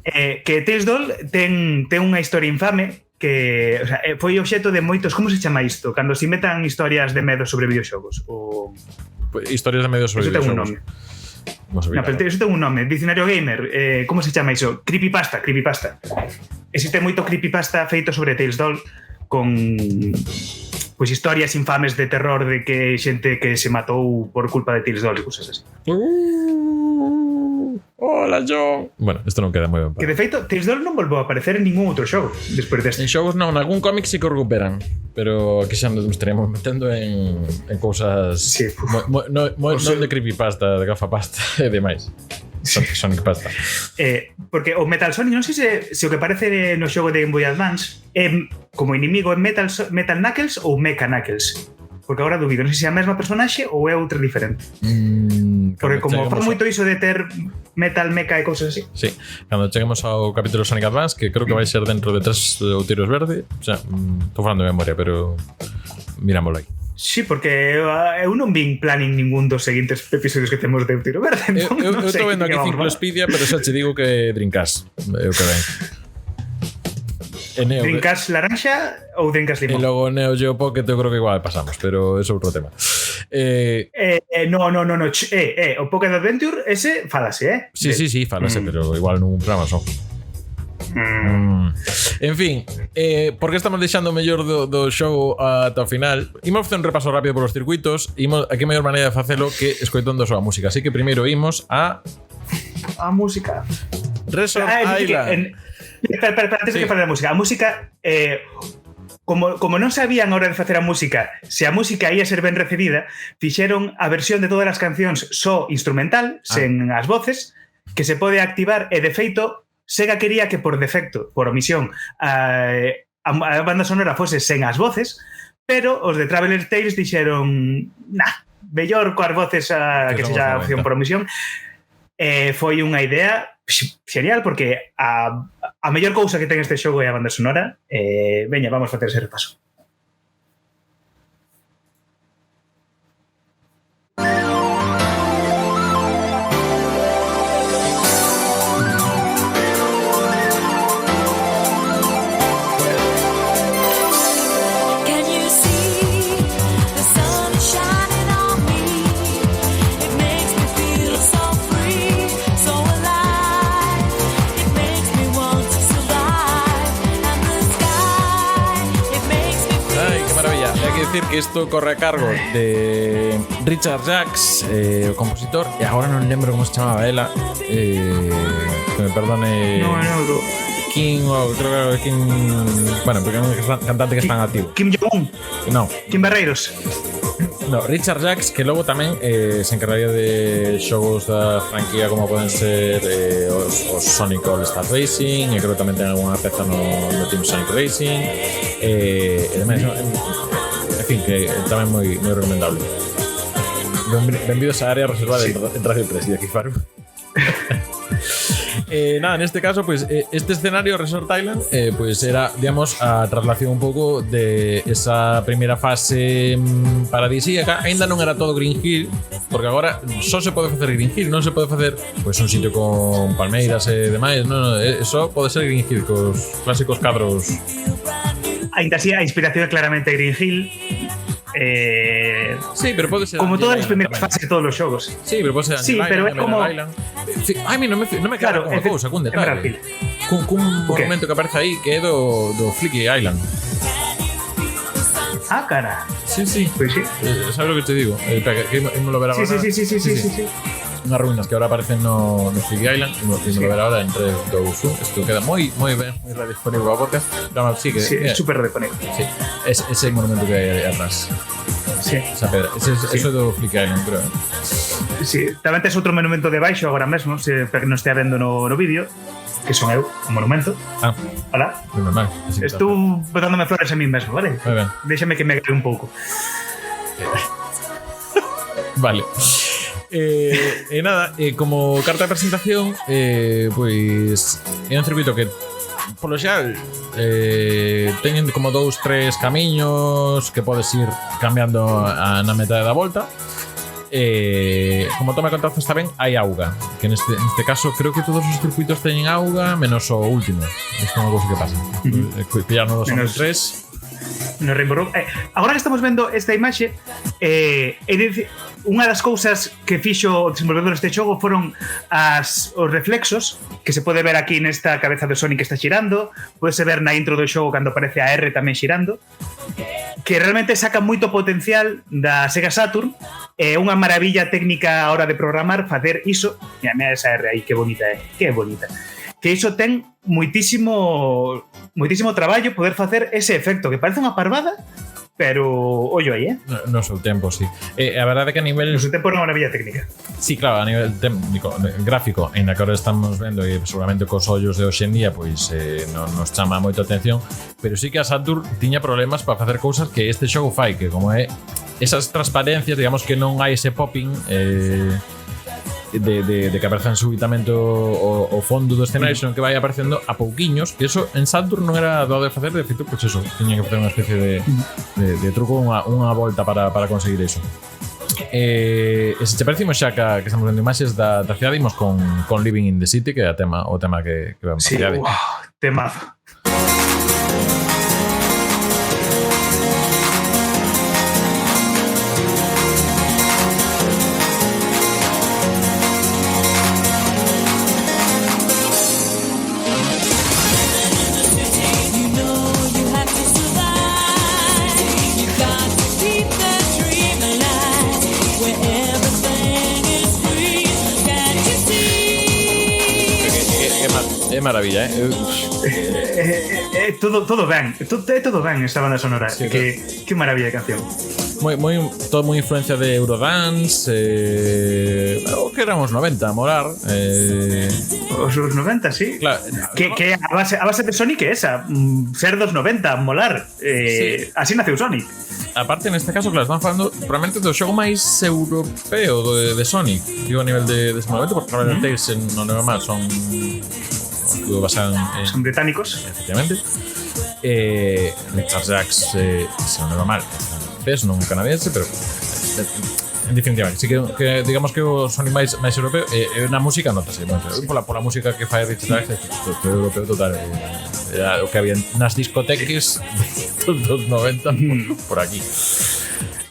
que Tales Doll ten unha historia infame que, o sea, foi obxeto de moitos, como se chama isto? Cando se inventan historias de medo sobre videoxogos. Historias de medio sobre Eso ten un videoxogos. nome. No, pero eso ten un nome, Diccionario Gamer, como se chama iso? Creepypasta. Existe moito creepypasta feito sobre Tales Doll con pois historias infames de terror de que xente que se matou por culpa de Tales Doll e cousas así. Hola, John. Bueno, isto non queda moi ben. Que de feito, Tales Doll non volveu a aparecer en ningún outro xogo despois deste. En xogos non, en algún cómic sí que o recuperan, pero aquí xa nos estaríamos metendo en cousas Sí, non de creepypasta, de gafapasta e demais. Sonic Pasta. Porque o Metal Sonic, non sei se o que parece no xogo de Game Boy Advance é como inimigo en Metal Knuckles ou Mecha Knuckles. Porque agora dubido, non sei se é a mesma personaxe ou é outra diferente. Porque como faz moito iso de ter metal, mecha e cousas así. Sí, cando cheguemos ao capítulo Sonic Advance, que creo que vai ser dentro de 3 tiros verde, o sea, estou falando de memoria, pero mirámoslo aí. Sí, porque eu non vin planning ningún dos seguintes episodios que temos de Tiro Verde. Eu estou vendo aquí Ciclopedia, pero xa te digo que Dreamcast é o que ven. Dreamcast laranja ou Dreamcast limón? E logo Neo Geo Pocket eu creo que igual pasamos, pero é outro tema. No. O Pocket Adventure, ese, fálase, Sí, fálase, pero igual nun programa son. En fin, por que estamos deixando o mellor do show ata o final? Imos facer un repaso rápido polos circuitos. Aquí a mellor maneira de facelo que escoitando a súa música. Así que primeiro imos a música Resort Island. Espera, antes de que fale da música. A música, como non sabían a hora de facer a música se a música ia ser ben recibida, fixeron a versión de todas as cancións só instrumental, sen as voces, que se pode activar, e de feito Sega quería que por defecto, por omisión, a banda sonora fose sen as voces, pero os de Traveler's Tales dixeron mellor coas voces que sexa a opción por omisión. Foi unha idea genial, porque a mellor cousa que ten este xogo é a banda sonora. Veña, vamos facer ese repaso. Decir que isto corre a cargo de Richard Jacques, o compositor, e agora non lembro como se chamaba ela, que me perdone. No. Kim, creo que Kim, bueno, porque é un cantante que está en activo. Kim Jong-un. No. Kim Barreiros. No, Richard Jacques, que logo tamén se encargaría de xogos da franquía como poden ser os Sonic All Star Racing, e creo que tamén ten algunha peza no Team Sonic Racing, e demais, en fin, que tamén moi recomendable. Benvidos á área reservada en Radio 3 de aquí Faru. Nada, neste caso, pues, este escenario Resort Island pues era, digamos, a traslación un pouco de esa primeira fase paradisíaca. Ainda non era todo Green Hill, porque agora só se pode facer Green Hill, non se pode facer pues, un sitio con palmeiras e demais. Non, só pode ser Green Hill cos clásicos cadros. Ainda así, a inspiración é claramente Green Hill. Sí, pero pode ser como todas as primeiras fases de todos os xogos. Sí, pero pode ser sí, pero é como sí, ai, non me queda unha cousa, cun detalle. Cun monumento que aparece aí que é do Flicky Island. Cara. Sí. Pues sí. Sabes lo que te digo? Que me lo verá ahora. Sí. Unhas ruínas que ahora aparecen no Flicky Island e me lo verá ahora en 3, 2, 1. Isto queda moi ben, moi radiofónico a podcast. Pero sí, que é super radiofónico. Sí, ese monumento que hai atrás. Sí. Esa pedra. Eso é do Flicky Island, creo. Sí, tamén tes outro monumento de baixo agora mesmo, para que non estea vendo no vídeo, que son eu, o monumento. Hola. Normal. Estou botándome flores a mí mesmo, vale? Moi ben. Déxame que me agarre un pouco. Vale. E nada, como carta de presentación, pois é un circuito que polo xeral teñen como 2-3 camiños que podes ir cambiando na metade da volta. Como toma contacto está ben, hai auga. Que neste caso creo que todos os circuitos teñen auga, menos o último. Isto é unha cousa que pasa. Pillarnos dos Sonic 3. No Rainbow Road. Agora que estamos vendo esta imaxe, unha das cousas que fixo o desenvolvedor deste xogo foron os reflexos que se pode ver aquí nesta cabeza de Sonic que está xirando, podese ver na intro do xogo cando aparece a R tamén xirando, que realmente saca moito potencial da Sega Saturn. É unha maravilla técnica a hora de programar facer iso. Mira esa R aí, que bonita é, que bonita. Que iso ten moitísimo traballo poder facer ese efecto, que parece unha parvada, pero ollo aí, No seu tempo, sí. A verdade é que a nivel... No seu tempo era unha maravilla técnica. Sí, claro, a nivel técnico, gráfico, en a que ahora estamos vendo e seguramente cos ollos de hoxe en día pois non nos chama moito a atención, pero sí que a Saturn tiña problemas para facer cousas que este xogo fai, que como é esas transparencias, digamos que non hai ese popping de que aparezan súbitamente o fondo do escenario, senón que vai aparecendo a pouquiños, que eso en Saturn non era doado de facer, de feito, pois eso, tiña que facer unha especie de truco, unha volta para conseguir eso. E se te parecimos xa que estamos vendo imaxes da cidade, imos con Living in the City, que é o tema que vamos a cidade. Sí, temazo. É maravilla, todo ben, todo ben esta banda sonora, sí, que maravilla de canción. Todo moi influencia de Eurodance, o que eran os 90, a morar. Os 90, sí. Claro, que a base de Sonic é esa, ser dos 90, molar. Sí. Así naceu Sonic. Aparte, neste caso, claro, están falando probablemente do xogo máis europeo de Sonic, digo a nivel de desenvolvemento, porque Traveler Tales non é normal, son británicos, efectivamente. Charles Jacques, se non é normal, francés, non canadiense, pero en definitiva, sí que digamos que o Sonic máis europeo, na música notase moito. Pola música que fai Richard Jacques, todo europeo total, era o que había nas discotecas dos 90 por aquí.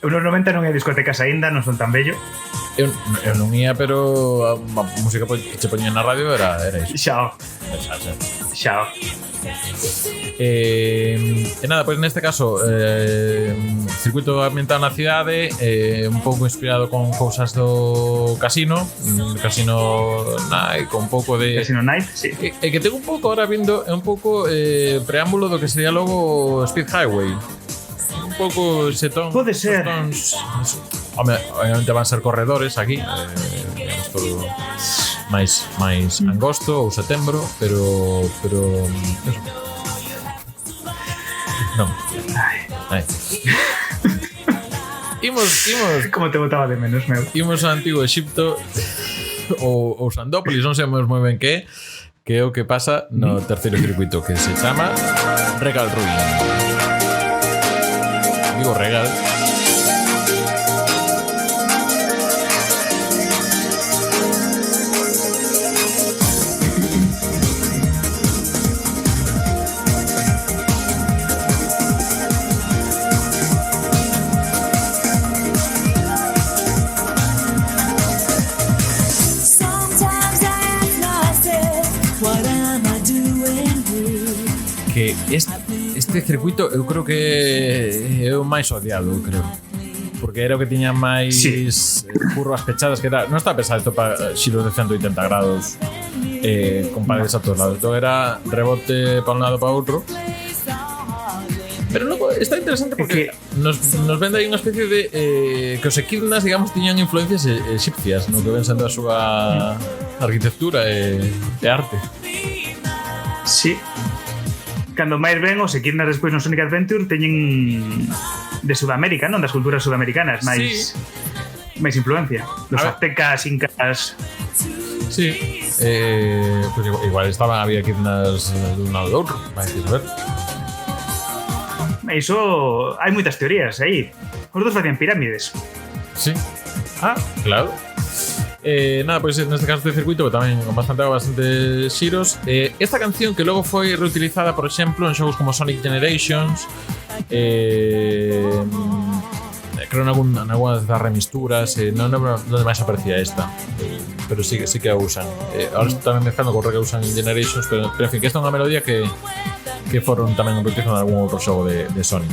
Nos 90 non hai discotecas aínda, non son tan bello. Eu non ia, pero a música que che poñía na radio era iso. Xao. E nada, pois neste caso circuito ambientado na cidade, un pouco inspirado con cousas do Casino Night, con un pouco de Casino Night, sí. E que tengo un pouco ahora vindo, é un pouco preámbulo do que sería logo Speed Highway. Un pouco ese ton. Pode ser. Home, obviamente van ser corredores aquí, digamos todo máis angosto ou setembro, pero eso. Non. Ai. Imos como te botaba de menos, meu. Imos ao antigo Egipto ou Sandópolis, non sabemos moi ben que é o que pasa no terceiro circuito, que se chama Regal Ruin. Digo Regal. Que este circuito eu creo que é o máis odiado, eu creo. Porque era o que tiña máis curvas pechadas, que era, non está pensado isto para xiros de 180 grados con paredes a todos lados. Todo era rebote para un lado para outro. Pero logo está interesante porque nos vende aí unha especie de que os equidnas, digamos, tiñan influencias egipcias no que ven sendo a súa arquitectura e arte. Sí. Cando máis ben os equidnas despois no Sonic Adventure teñen de Sudamérica, non? Das culturas sudamericanas máis influencia. Los aztecas, incas. Sí. Pues igual había equidnas de un lado do outro, vai saber. Iso hai moitas teorías aí. Os dos facían pirámides. Sí. Ah, claro. Nada, pois neste caso de circuito tamén bastante xiros. Esta canción que logo foi reutilizada, por exemplo, en xogos como Sonic Generations, creo en algunhas das remisturas, non onde máis aparecía esta, pero sí que a usan. Ahora estou tamén mezclando con que usan en Generations, pero en fin, que esta é unha melodía que foron tamén reutilizados en algún outro xogo de Sonic.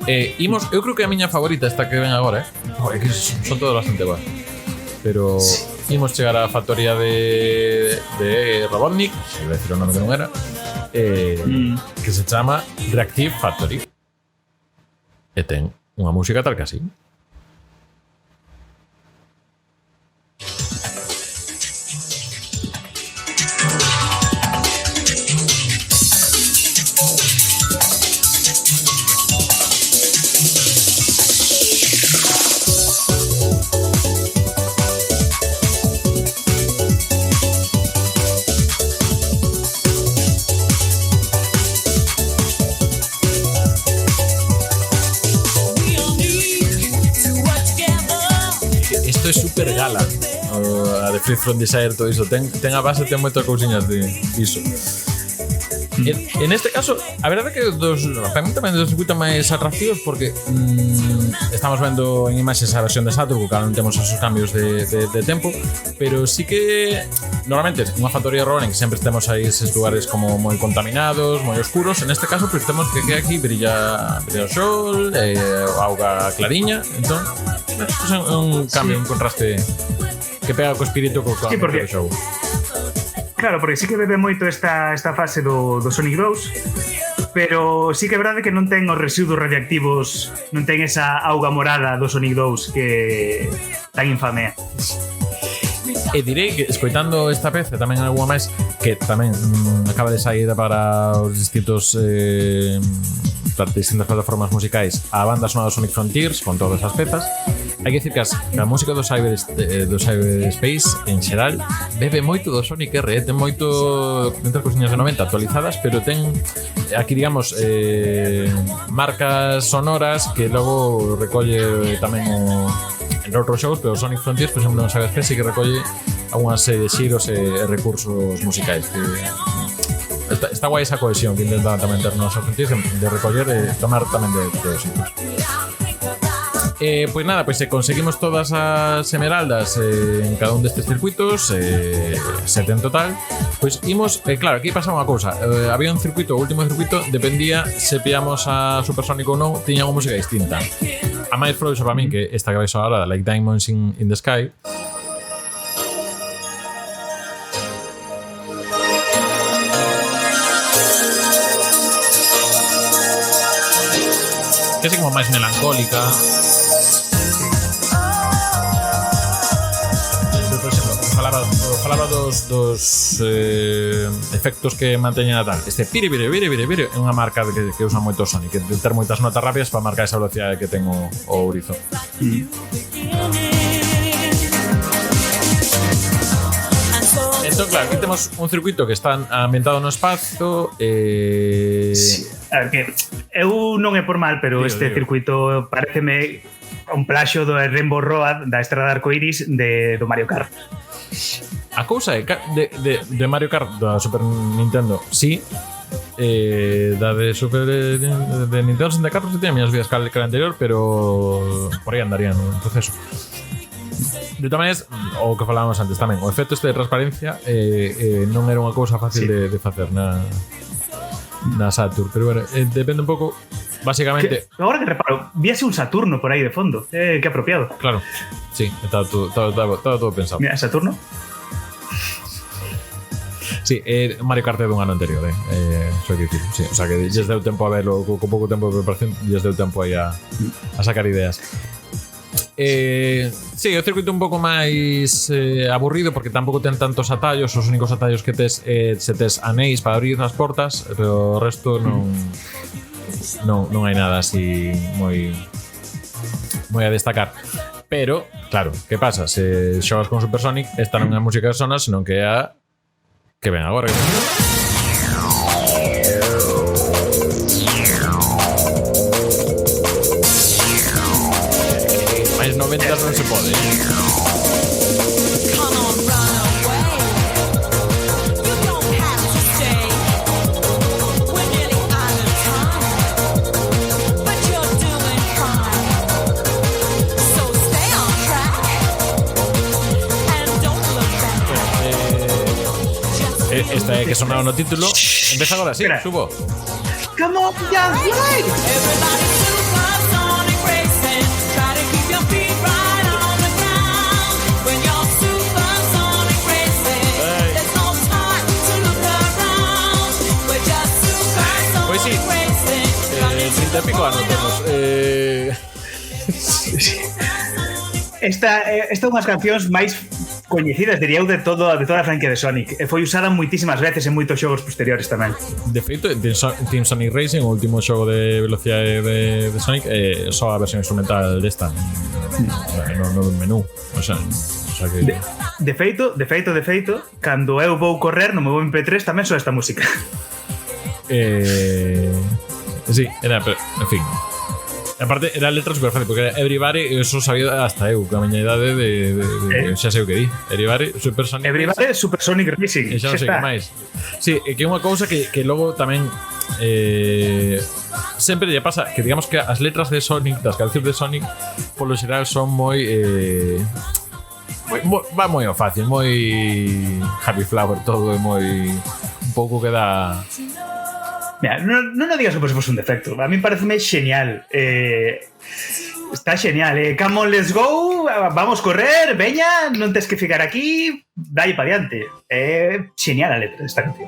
Eu creo que a miña favorita, esta que ven agora, que son todas bastante boas, pero imos chegar á factoría de Robotnik, se vai decir o nome que non era, que se chama Reactive Factory, e ten unha música tal que así. Super gala a de Free From Desire, todo iso ten a base, ten moitas cousiñas de iso. En este caso, a verdade é que para mí tamén dos circuitos máis atractivos, porque estamos vendo en imaxes a versión de Saturn, que non temos esos cambios de tempo, pero sí que normalmente unha factoría Robotnik sempre temos aí eses lugares como moi contaminados, moi oscuros. En este caso, pues temos que aquí brilla o sol, auga clariña, entón pues é un cambio, un contraste que pega co espírito co do show. Claro, porque sí que bebe moito esta fase do Sonic 2, pero sí que é verdade que non ten os residuos radiactivos, non ten esa auga morada do Sonic 2 que tan infamea. E direi que, escoitando esta peza, tamén algunha máis que tamén acaba de saída para os distintos para distintas plataformas musicais, a banda sonora do Sonic Frontiers con todas as pezas. Hai que dicir que a música do Cyberspace en xeral bebe moito do Sonic R, ten moito dentro das cousiñas de 90 actualizadas, pero ten aquí, digamos, marcas sonoras que logo recolle tamén en outros xogos, pero Sonic Frontiers, por exemplo, no Cyberspace, sí que recolle algunhas xiros e recursos musicais que está guai esa cohesión que intentan tamén ter nos Frontiers de recoller e tomar tamén de todos sitios. Pois nada, pois conseguimos todas as esmeraldas en cada un destes circuitos, 7 en total. Pois imos, claro, aquí pasa unha cousa, había un circuito, o último circuito dependía se pillamos a Supersonic ou non, tiña unha música distinta. A máis frouxa para min que esta que vais agora, Like Diamonds in the Sky, que é como máis melancólica. Falaba dos efectos que manteñen a tal. Este pire é unha marca que usa moito Sonic, de ter moitas notas rápidas para marcar esa velocidade que ten o ourizo. Entón, claro, aquí temos un circuito que está ambientado no espazo. Sí. A ver, que eu non é por mal, pero este circuito pareceme un plaxio do Rainbow Road da Estrada Arcoiris do Mario Kart. A cousa de Mario Kart da Super Nintendo, sí. Da de Super de Nintendo 64 sí tiene miñas vidas que a anterior, pero por aí andarían no proceso. De todas maneiras, o que falábamos antes tamén, o efecto este de transparencia non era unha cousa fácil de facer na Saturn, pero bueno, depende un pouco. Básicamente, agora que reparo, víase un Saturno por aí de fondo, que apropiado. Claro, sí, estaba todo pensado. Mira, Saturno. Sí, Mario Kart é dun ano anterior, xo que dicir, sí, o sea que lles deu tempo a verlo, con pouco tempo de preparación, lles deu tempo aí a sacar ideas. Sí, o circuito un pouco máis aburrido porque tampouco ten tantos atallos. Os únicos atallos que tes se tes anéis para abrir as portas, pero o resto non hai nada así moi a destacar. Pero, claro, que pasa? Se xogas con Supersonic, esta non é a música que sona, senón que é a que ven agora. Mais 90 non se pode. Esta é que sonaba no título. Empeza agora, sí, Espera. subo. Come on, young fly! Everybody supersonic racing. Try to keep your feet right on the ground. When you're supersonic racing, there's no time to look around. We're just supersonic Pois sí. racing. Sin te pico anotarnos. Esta é unhas cancións máis coñecidas, diría eu, de toda a franquia de Sonic. E foi usada moitísimas veces en moitos xogos posteriores tamén. De feito, Team Sonic Racing, o último xogo de velocidade de Sonic, só a versión instrumental desta. No menú. O sea que... De feito, cando eu vou correr no meu MP3 tamén soa esta música. Sí, era, pero, en fin. Aparte, era letra super fácil, porque era Everybody, eso sabía hasta eu, que a miña idade de xa sei o que di. Everybody, Supersonic. Everybody Supersonic Racing. E xa non sei que máis. Sí, é que é unha cousa que logo tamén sempre lle pasa que digamos que as letras de Sonic, das cancións de Sonic, polo xeral son moi va moi ao fácil, moi Happy Flower, todo é moi un pouco que dá. Mira, non o digas como se fose un defecto. A mí pareceme genial. Está genial. Come on, let's go. Vamos correr, veña. Non tes que ficar aquí. Dalle pa diante. Genial a letra desta canción.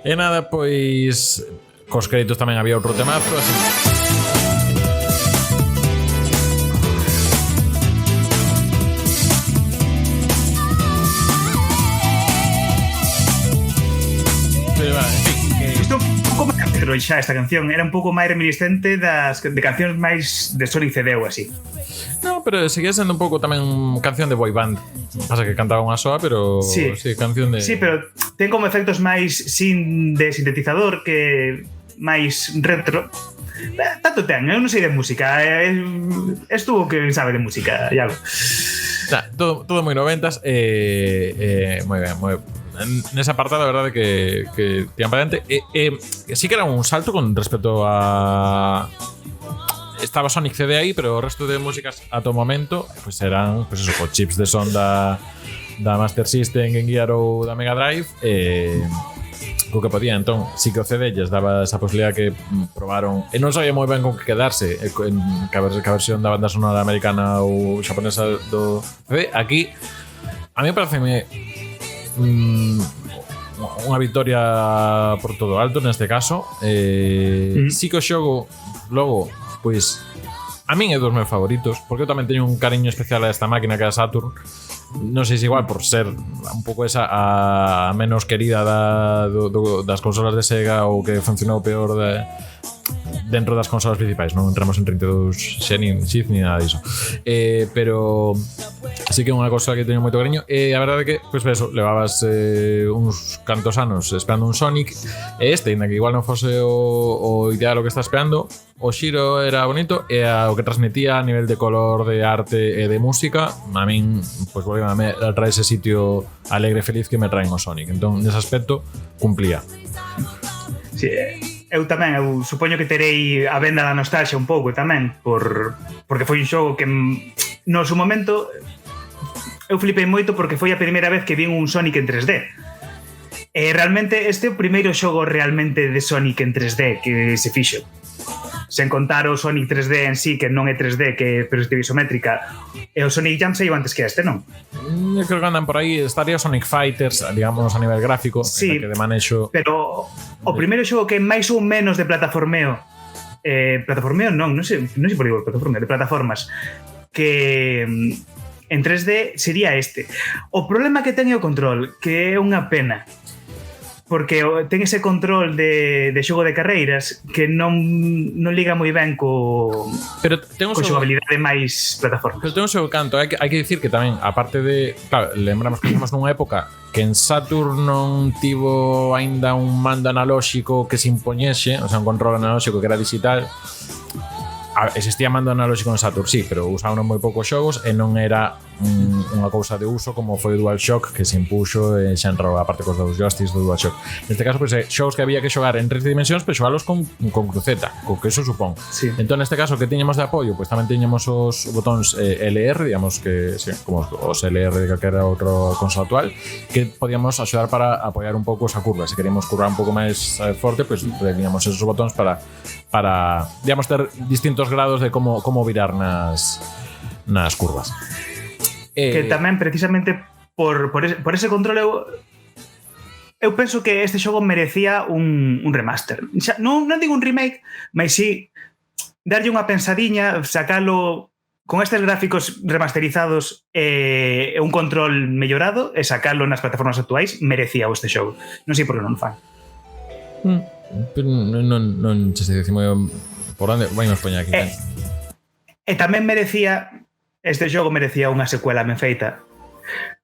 E nada, pois cos créditos tamén había outro temazo, así. Pero, en fin, Isto un pouco máis retro xa esta canción. Era un pouco máis reminiscente de cancións máis de Sonic CD ou así. no, pero seguía sendo un pouco tamén canción de boy band. Pasa que cantaba unha soa, pero Sí. canción de... Sí, pero ten como efectos máis de sintetizador que máis retro. Tanto ten, eu non sei de música. Estuvo que sabe de música, Iago. Todo moi noventas. Moi ben, moi nesa apartado, a verdade que tiran para diante. Sí que era un salto con respecto a... Estaba Sonic CD aí, pero o resto de músicas ata o momento pues eran pues eso, con chips de son da Master System, Game Gear ou da Mega Drive, co que podía. Entón, sí que o CD lles daba esa posibilidad que probaron, e non sabía moi ben con que quedarse, que a versión da banda sonora americana ou xaponesa do CD. Aquí a mí pareceme unha victoria por todo alto neste caso. Sí que o xogo logo, pois a min é dos meus favoritos, porque eu tamén teño un cariño especial a esta máquina que é a Saturn. Non sei se igual por ser un pouco esa a menos querida das consolas de Sega, ou que funcionou peor dentro das consolas principais. Non entramos en 32 Xith ni nada diso, pero así que é unha cosa que teño moito cariño. E a verdade é que, pois eso, levabas uns cantos anos esperando un Sonic, e ainda que igual non fose o ideal o que estás esperando, o xiro era bonito, e o que transmitía a nivel de color, de arte e de música, a min pois volve a traer ese sitio alegre e feliz que me traen o Sonic. Entón, nese aspecto, cumplía. Sí, eu tamén, eu supoño que terei a venda da nostalgia un pouco tamén, porque foi un xogo que no seu momento eu flipei moito, porque foi a primeira vez que vi un Sonic en 3D. E realmente este é o primeiro xogo realmente de Sonic en 3D que se fixo. Sen contar o Sonic 3D en sí, que non é 3D, que é perspectiva isométrica. E o Sonic Jam saiu antes que este, non? Eu creo que andan por aí. Estaría Sonic Fighters, digamos, a nivel gráfico, sí, que de manexo. Pero o primeiro xogo que máis ou menos de plataformeo, non sei por digo plataformeo, de plataformas, que en 3D sería este. O problema que ten é o control, que é unha pena, porque ten ese control de xogo de carreiras que non liga moi ben co xogabilidade máis plataforma. Pero ten un seu canto. Hai que dicir que tamén, aparte de... Claro, lembramos que estamos nunha época que en Saturn non tivo aínda un mando analóxico que se impoñese, o sea, un control analóxico que era digital. Existía mando analóxico en Saturn, sí, pero usaban moi poucos xogos e non era unha cousa de uso como foi o DualShock, que se impuxo e xa entrou a parte cos dos Justice do DualShock. Neste caso, pois, xogos que había que xogar en 3 dimensións, pero xogalos con cruceta, co que eso supón. Sí. Entón, neste caso, que tiñamos de apoio, pois tamén tiñamos os botóns LR, digamos que, sí, como os LR de calquera outro consola actual, que podíamos axudar para apoiar un pouco esa curva. Se queríamos curvar un pouco máis forte, pois teníamos esos botóns para digamos, ter distintos grados de como virar nas curvas. Que tamén precisamente por ese control eu penso que este xogo merecía un remaster. Xa, non digo un remake, mas sí darlle unha pensadiña, sacalo con estes gráficos remasterizados e un control mellorado e sacalo nas plataformas actuais, merecía este xogo. Non sei por que non fan. Pero non se dice moi por onde vai nos poñer aquí. E tamén merecía, este xogo merecía unha secuela ben feita.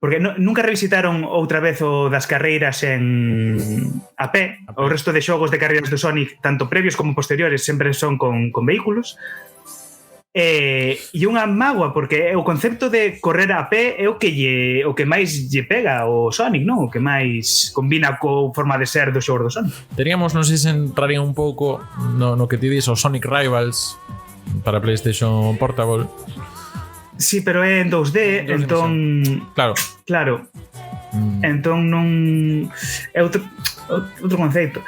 Porque nunca revisitaron outra vez o das carreiras en AP. O resto de xogos de carreiras do Sonic, tanto previos como posteriores, sempre son con vehículos. E unha mágoa, porque o concepto de correr a pé é o que máis lle pega ao Sonic, non? O que máis combina co forma de ser do xogo do Sonic. Teríamos, non sei se entraría un pouco no que ti dis, o Sonic Rivals para PlayStation Portable. Sí, pero é en 2D, entón... Claro. Entón non... É outro conceito.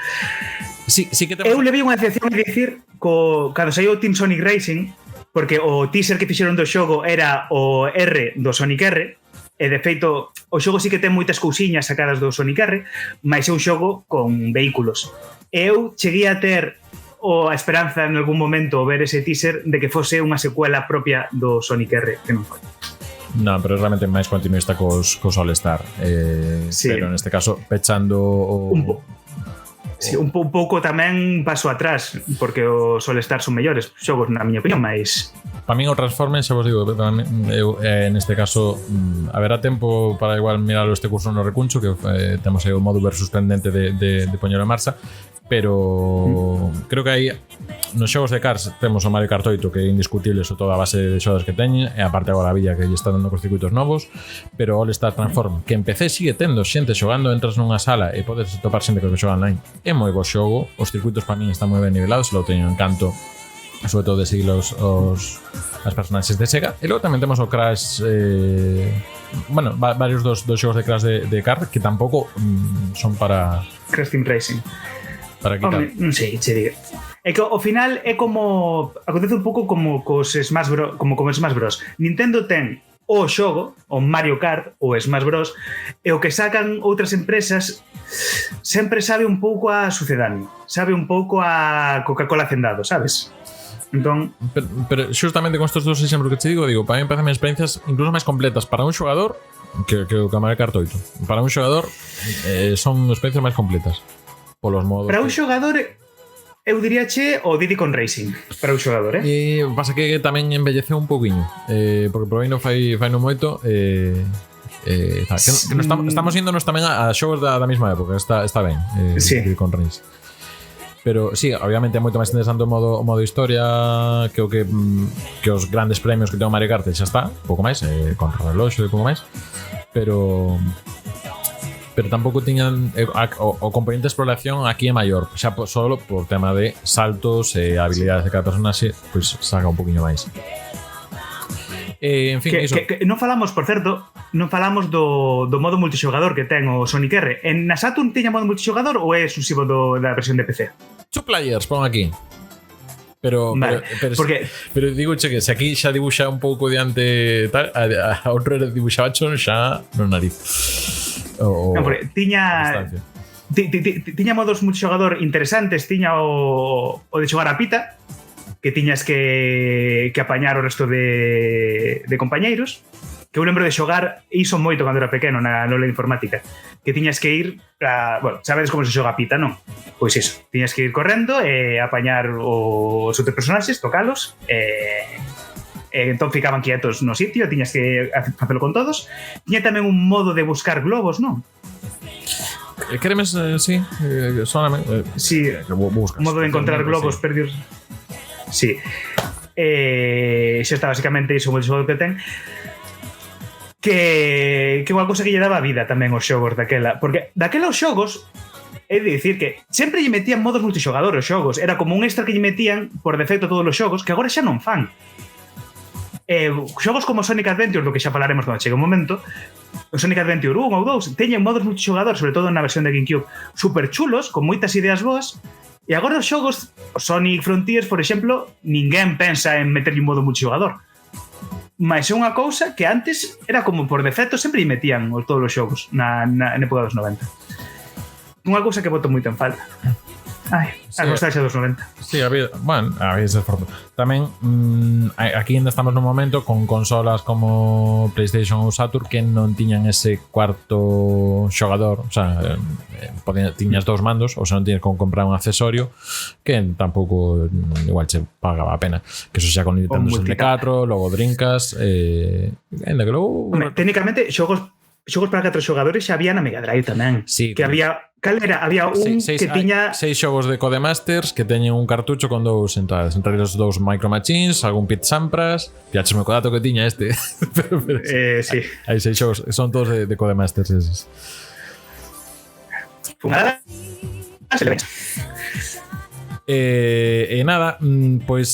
Sí que eu levei unha excepción a dicir cando saiu o Team Sonic Racing, porque o teaser que fixeron do xogo era o R do Sonic R, e de feito o xogo sí que ten moitas cousiñas sacadas do Sonic R, mas é un xogo con vehículos. Eu cheguei a ter a esperanza en algún momento ver ese teaser de que fose unha secuela propia do Sonic R, que non foi. Non, pero realmente máis continuista cos All-Star. Sí. Pero neste caso pechando Sí, un pouco tamén paso atrás, porque os All-Star son mellores xogos, na miña opinión, mas... Para min o Transformers, xa vos digo, eu, neste caso haberá tempo para igual miralo este curso no recuncho, que temos aí o modo versus pendente de poñer en marcha, pero creo que aí nos xogos de Cars temos o Mario Kart 8, que é indiscutible sobre toda a base de xogas que teñen, e aparte agora a Villa que lle está dando cos circuitos novos, pero All Star Transform, que en PC sigue tendo xente xogando, entras nunha sala e podes topar xente que xoga online, é moi bo xogo, os circuitos para min están moi ben nivelados, lo teño encanto, sobre todo de seguir as personaxes de Sega. E logo tamén temos o Crash, bueno, varios dos xogos de Crash de kart que tampouco son para Crash Team Racing para quitar. Home, non sei, che digo. É que ao final é como acontece un pouco como cos Smash Bros, como Smash Bros. Nintendo ten o xogo, o Mario Kart ou Smash Bros, e o que sacan outras empresas sempre sabe un pouco a sucedáneo, sabe un pouco a Coca-Cola Hacendado, sabes? Entón, pero xustamente con estos dos exemplos que te digo, para mí me parecen experiencias incluso máis completas para un xogador que o Mario Kart 8. Para un xogador son experiencias máis completas polos modos. Para un xogador eu diríache o Diddy Kong Racing para un xogador, E pasa que tamén envelleceu un pouquiño, porque por aí non fai non moito, que estamos índonos tamén a xogos da mesma época, está ben, sí. Diddy Kong Racing. Pero sí, obviamente é moito máis interesante o modo historia que o que os grandes premios que ten o Mario Kart, xa está, pouco máis, con reloxo e pouco máis, pero tampouco tiñan o componente de exploración aquí é maior, xa solo por tema de saltos e habilidades de cada personaxe, pois saca un poquinho máis. En fin, iso. Que non falamos, por certo, non falamos do modo multixogador que ten o Sonic R. En na Saturn tiña modo multixogador ou é exclusivo da versión de PC? Two players, pon aquí. Pero digo que se aquí xa dibuxa un pouco diante tal, a outro dibuxaba xa no nariz. Non, porque tiña modos multixogador interesantes, tiña o de xogar a pita, que tiñas que apañar o resto de compañeiros, que eu lembro de xogar iso moito cando era pequeno na aula de informática, que tiñas que ir a, bueno, sabedes como se xoga a pita, non? Pois iso, tiñas que ir correndo e apañar os outros personaxes, tocalos, entón ficaban quietos no sitio, tiñas que facelo con todos. Tiña tamén un modo de buscar globos, non? Queremes, sí, solamente sí, un modo de encontrar globos perdidos. Sí. Xa está basicamente iso o que ten. que unha cousa que lle daba vida tamén aos xogos daquela, porque daquela os xogos é de dicir que sempre lle metían modos multixogador aos xogos, era como un extra que lle metían por defecto todos os xogos que agora xa non fan. Xogos como Sonic Adventure, do que xa falaremos cando chegue o momento, o Sonic Adventure 1 ou 2 teñen modos multixogador, sobre todo na versión de GameCube, super chulos, con moitas ideas boas, e agora os xogos, o Sonic Frontiers, por exemplo, ninguén pensa en meterlle un modo multixogador. Mas é unha cousa que antes era como por defecto sempre metían todos os xogos na época dos 90. Unha cousa que boto moito en falta. Ai, a nostalgia dos 90. Sí, había ese esforzo. Tamén aquí ainda estamos no momento con consolas como PlayStation ou Saturn que non tiñan ese cuarto xogador, o sea, tiñas dous mandos, ou sea, non tiñas como comprar un accesorio que tampouco igual che pagaba a pena. Que eso xa con Nintendo 64, logo Dreamcast, ainda que logo... Técnicamente, xogos para 4 xogadores xa había na Mega Drive tamén. Sí, que había... Cal era? Había un que tiña... 6 xogos de Codemasters que teñen un cartucho con dous entradas. Entre os dous Micro Machines, algún Pit Sampras. Piachesme co dato que tiña este. pero sí. Hai 6 xogos. Son todos de Codemasters eses. Fumada. Nada, pois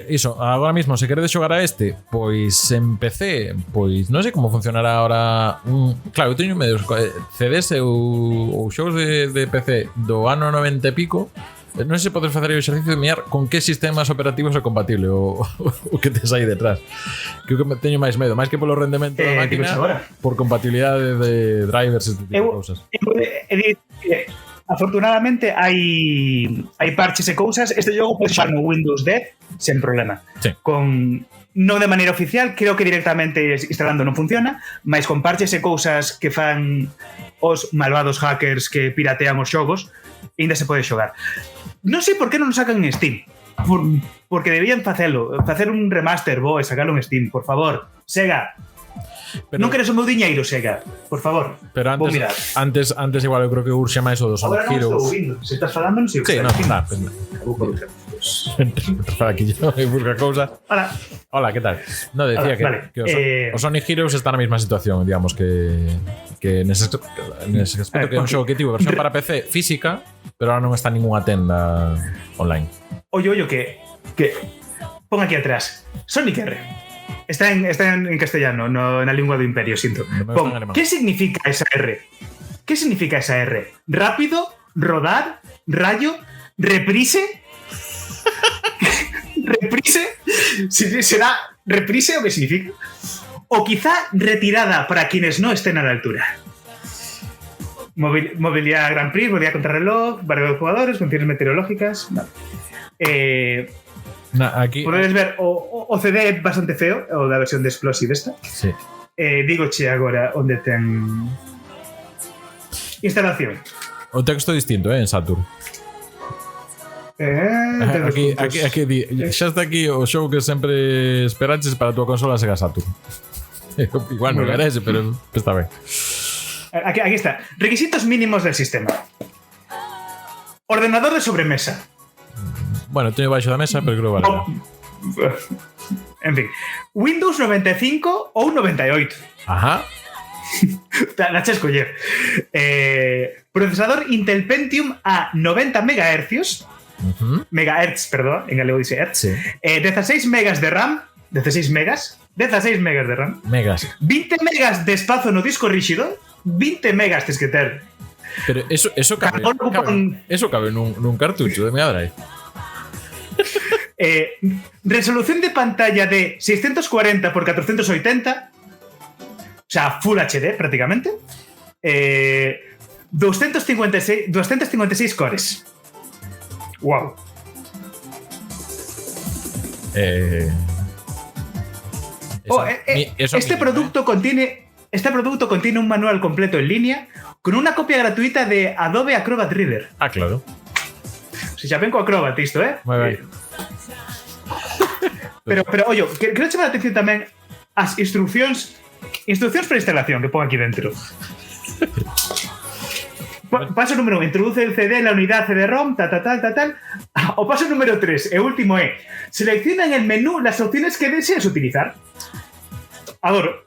iso, agora mismo se queredes xogar a este, pois en PC, pois non sei como funcionará ahora claro, eu teño medios CDs ou xogos de PC do ano 90 e pico. Non sei se podes facer o exercicio de mirar con que sistemas operativos é compatible o que tes aí detrás. Que eu teño máis medo, máis que polo rendemento da máquina, por compatibilidade de drivers e este tipo de cousas. Afortunadamente hai parches e cousas. Este jogo pode xogar no Windows 10 sen problema. Sí. Non de maneira oficial, creo que directamente instalando non funciona, mas con parches e cousas que fan os malvados hackers que piratean os xogos, ainda se pode xogar. Non sei por que non o sacan en Steam. Porque debían facelo, facer un remaster e sacarlo en Steam, por favor. Sega, non queres o meu diñeiro, Sega, por favor. Pero antes igual eu creo que urxe máis o dos Sonic Heroes. Agora non estou ouvindo. Se estás falando, non sei o que. Sí, non, para aquí yo e busca cousa. Hola, que tal? No, decía que os Sonic Heroes está na mesma situación, digamos, que nese aspecto que é un xogo que tivo versión para PC física, pero ahora non está en ninguna tenda online. Ollo, que pon aquí atrás Sonic R. Está en castellano, no na lingua do Imperio, sinto. Pon, ¿qué significa esa R? ¿Qué significa esa R? ¿Rápido? ¿Rodar? ¿Rayo? ¿Reprise? ¿Reprise? ¿Será reprise o qué significa? O quizá retirada para quienes no estén a la altura. Movilidad Grand Prix, movilidad contrarreloj, variedad de jugadores, condiciones meteorológicas. No. Aquí, podedes ver o CD é bastante feo, o da versión de Explosive esta. Sí. Dígoche agora onde ten instalación. O texto distinto, en Saturn. Aquí xa está aquí o xogo que sempre esperaches para a tua consola Sega Saturn. Igual non era ese, pero está ben. Aquí está. Requisitos mínimos del sistema. Ordenador de sobremesa. Bueno, teño baixo da mesa, pero creo que vale. En fin, Windows 95 ou 98. Ajá. La escoller. Procesador Intel Pentium a 90 MHz. Megahertz, perdón, en galego dice hertz. Sí. 16 megas de RAM. 16 megas de RAM. Megas. 20 megas de espazo no disco rígido. 20 megas tes que ter. Pero eso cabe nun cartucho de Mega Drive. Resolución de pantalla de 640 x 480, o sea, Full HD prácticamente. 256 cores. Wow. Este producto contiene un manual completo en línea con una copia gratuita de Adobe Acrobat Reader. Ah, claro. Si xa ven co Acrobat isto, Moi ben. Pero ollo, quero chamar a atención tamén as instruccións para instalación que pon aquí dentro. Paso número 1, introduce el CD en la unidad CD-ROM, tal. O paso número 3, e último é, selecciona en el menú las opciones que deseas utilizar. Adoro.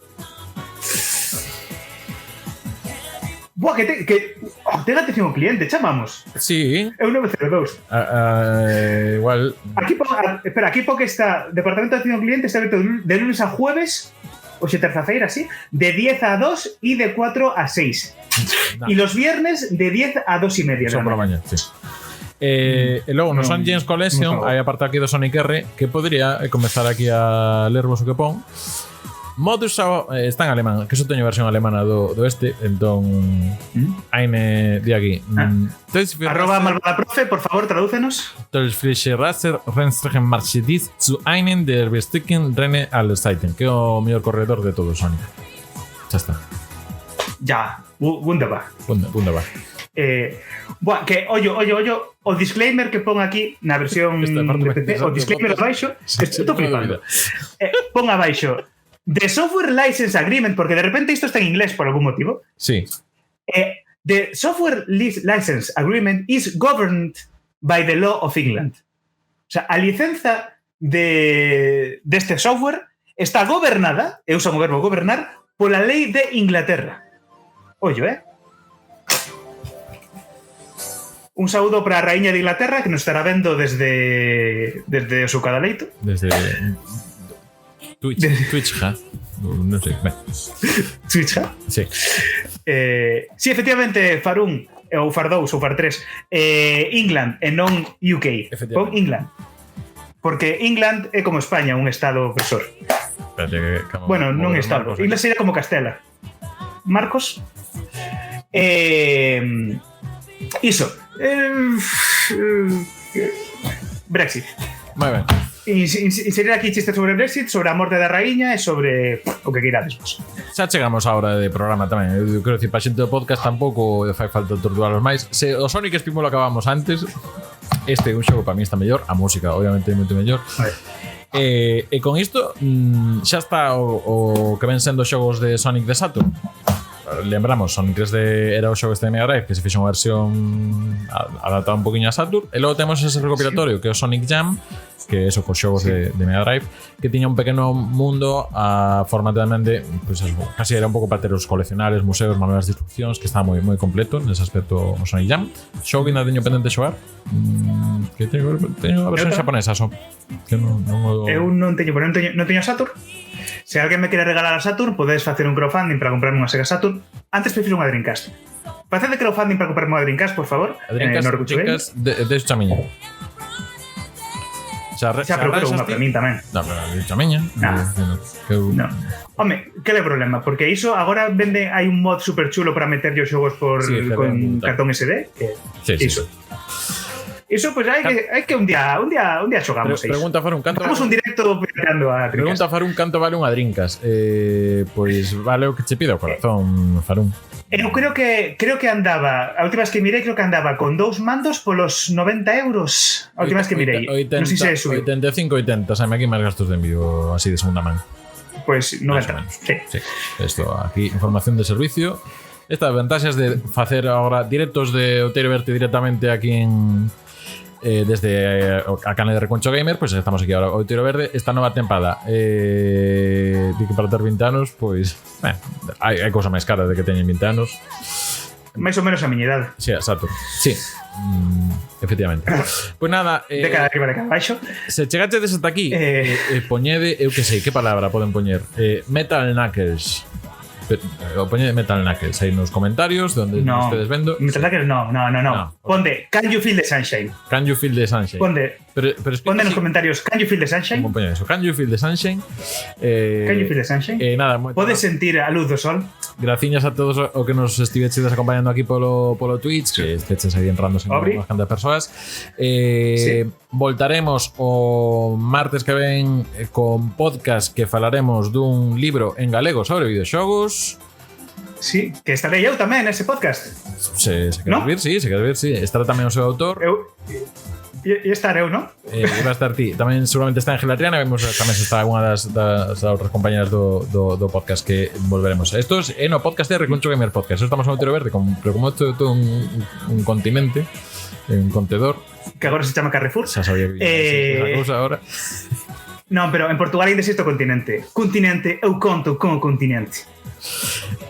Buah, ten atención ao cliente, chamamos. Sí. É un 902. Igual. Aquí pon que está Departamento de Atención ao Cliente está abierto de lunes a jueves, hoxe terza-feira, sí, de 10 a 2 y de 4 a 6. Nah. Y los viernes de 10 a 2 y media. Son por a mañá, sí. E logo no Son James Collection hai a parte aquí do Sonic R que podría comezar aquí a lervos o que pon. Modus está en alemán, que só teño versión alemana do este, entón Eine di aquí. Arroba malvada profe, por favor, tradúcenos. Tolfrische Raser Rennstrecken Marchedis zu einen der besten Rennen aller Zeiten, que é o mellor corredor de todo Sonic. Xa está. Ya, wunderbar. Wunderbar. Buah, que ollo, o disclaimer que pon aquí na versión de PC, o disclaimer abaixo, que estou flipando. Pon abaixo The Software License Agreement, porque de repente isto está en inglés por algún motivo. Sí. The Software License Agreement is governed by the law of England. O sea, a licenza deste software está gobernada, e usa o verbo gobernar, pola lei de Inglaterra. Ollo, Un saúdo para a raíña de Inglaterra que nos estará vendo desde o seu cadaleito. Desde Twitch, ja. Non sei. Twitch, ja? Sí. Sí, efectivamente, Farun, ou Far2 ou Far3, England e non UK. Pon England. Porque England é como España, un estado opresor. Bueno, non estado. England sería como Castela. Marcos? Iso. Brexit. Moi ben. Inserir aquí chistes sobre Brexit, sobre a morte da raíña e sobre o que queirades. Xa chegamos á hora de programa tamén. Eu quero dicir, para xente do podcast tampouco fai falta torturalos máis. Se o Sonic Spinball lo acabamos antes, este é un xogo para mí está mellor, a música obviamente é moito mellor. E con isto xa está o que ven sendo xogos de Sonic de Saturn. Lembramos, Sonic 3D era o xogo este de Mega Drive que se fixe unha versión adaptada un poquinho a Saturn, e logo temos ese recopilatorio que é o Sonic Jam, que é eso cos xogos de Mega Drive, que tiña un pequeno mundo a forma tamén de, pues eso, casi era un pouco para ter os coleccionables, museos, manuais de instruccións, que estaba moi completo nese aspecto o Sonic Jam. Xogo que ainda teño pendente xogar, que teño a versión xaponesa só, que non eu non teño Saturn. Se alguén me quere regalar a Saturn, podes facer un crowdfunding para comprarme unha Sega Saturn. Antes prefiro unha Dreamcast. Facede crowdfunding para comprarme unha Dreamcast, por favor. A Dreamcast de chamiña. Xa procuro unha para min tamén. No, pero de chamiña. No. Home, que é o problema? Porque iso agora vende, hai un mod super chulo para meter os xogos con cartón SD. Iso. Iso, pues hai que un día xogamos iso. Pregunta Farun, canto vamos un directo pegando a Dreamcast. Pregunta Farun, canto vale unha Dreamcast? Pois vale o que che pida o corazón, Farun. Eu creo que andaba, a última vez que mirei, creo que andaba con 2 mandos polos 90 euros. A última vez que mirei. Non sei se é subido. 85-80, saime aquí máis gastos de envío así de segunda man. Pues 90. Sí. Esto aquí, información de servicio. Estas ventaxas de facer agora directos de Outeiro Verte directamente aquí en desde a canal de Reconcho Gamer, pues estamos aquí ahora Outeiro Verde, esta nova tempada di que para ter 20 anos pois hai cousa máis cara de que teñen 20 anos, máis ou menos a miña idade. Sí, exacto. Sí, efectivamente. Pois nada, de cada arriba de cada baixo. Se chegaste desde aquí, poñede, eu que sei, que palabra poden poñer? Metal Knuckles. O poñe Metal Knuckles aí nos comentarios donde estedes vendo. Metal Knuckles no. Ponde Can you feel the sunshine? Can you feel the sunshine? Ponde nos comentarios Can you feel the sunshine? Como poñe eso? Can you feel the sunshine? Can you feel the sunshine? Nada, podes sentir a luz do sol? Graciñas a todos o que nos estiveches acompañando aquí polo Twitch, que esteches aí entrando sen unhas cantas persoas. Voltaremos o martes que ven con podcast que falaremos dun libro en galego sobre videoxogos. Sí, que estarei eu tamén nese podcast. Se queres vir, sí. Estará tamén o seu autor. E estar eu, non? Va a estar ti. Tamén seguramente está Ángela Triana. Vemos tamén se está alguna das outras compañeras do podcast que volveremos. Esto é no podcast de Reconcho Gamer Podcast. Estamos en Outeiro Verde, pero como isto é todo un continente, un contedor, que agora se chama Carrefour. Xa sabía que esa cousa agora. Non, pero en Portugal ainda existe o continente. Continente, eu conto con o continente.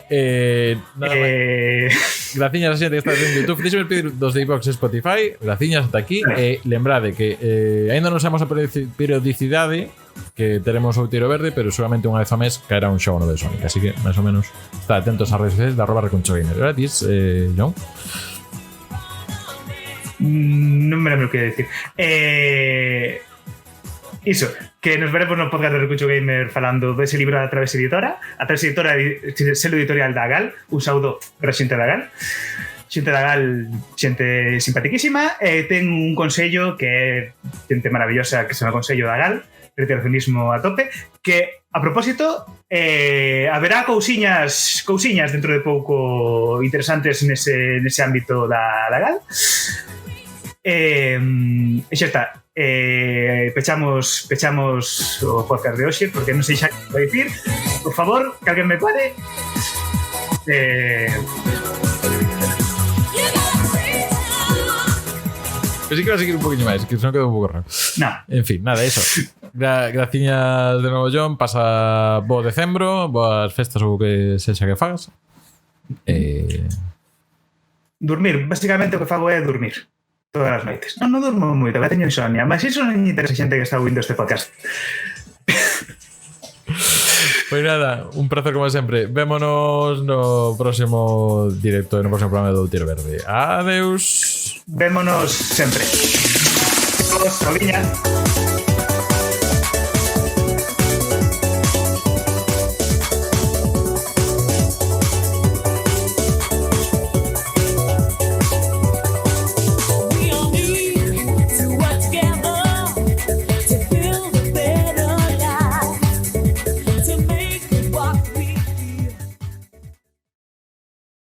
Nada máis. Graciñas a xente que está en YouTube. Deixe-me pedir dos de iVox e Spotify. Graciñas ata aquí. Lembrade que ainda non sabemos a periodicidade que teremos o Tiro Verde, pero seguramente unha vez ao mes caerá un xogo novo de Sonic. Así que, máis ou menos, está atentos ás redes sociais de @reconchogamer. Gratis, John. Non me lembro o que decir. Iso, que nos veremos no podcast de Recucho Gamer falando dese libro da Través Editora. A Través Editora selo editorial da Gal. Un saúdo para a xente da Gal. Xente da Gal, xente simpatiquísima. Ten un consello que é xente maravillosa, que se chama Consello da Gal, reiteracionismo a tope, que a propósito haberá cousiñas dentro de pouco interesantes nese ámbito da Gal. E xa está. Pechamos o podcast de hoxe, porque non sei xa que vai dicir. Por favor, que alguén me pare. Pero sí que va a seguir un poquinho máis, que se non quedou un pouco raro. No. En fin, nada, eso. Graciñas de novo, John. Pasa bo decembro, boas festas ou que sexa que fagas. Dormir, basicamente o que fago é dormir todas as noites. Non durmo moito, que teño insomnia, mas iso non interesa a xente que está ouvindo este podcast. Pois nada, un placer como sempre. Vémonos no próximo directo, no próximo programa do Tiro Verde. Adeus. Vémonos sempre. Todos, Oliña.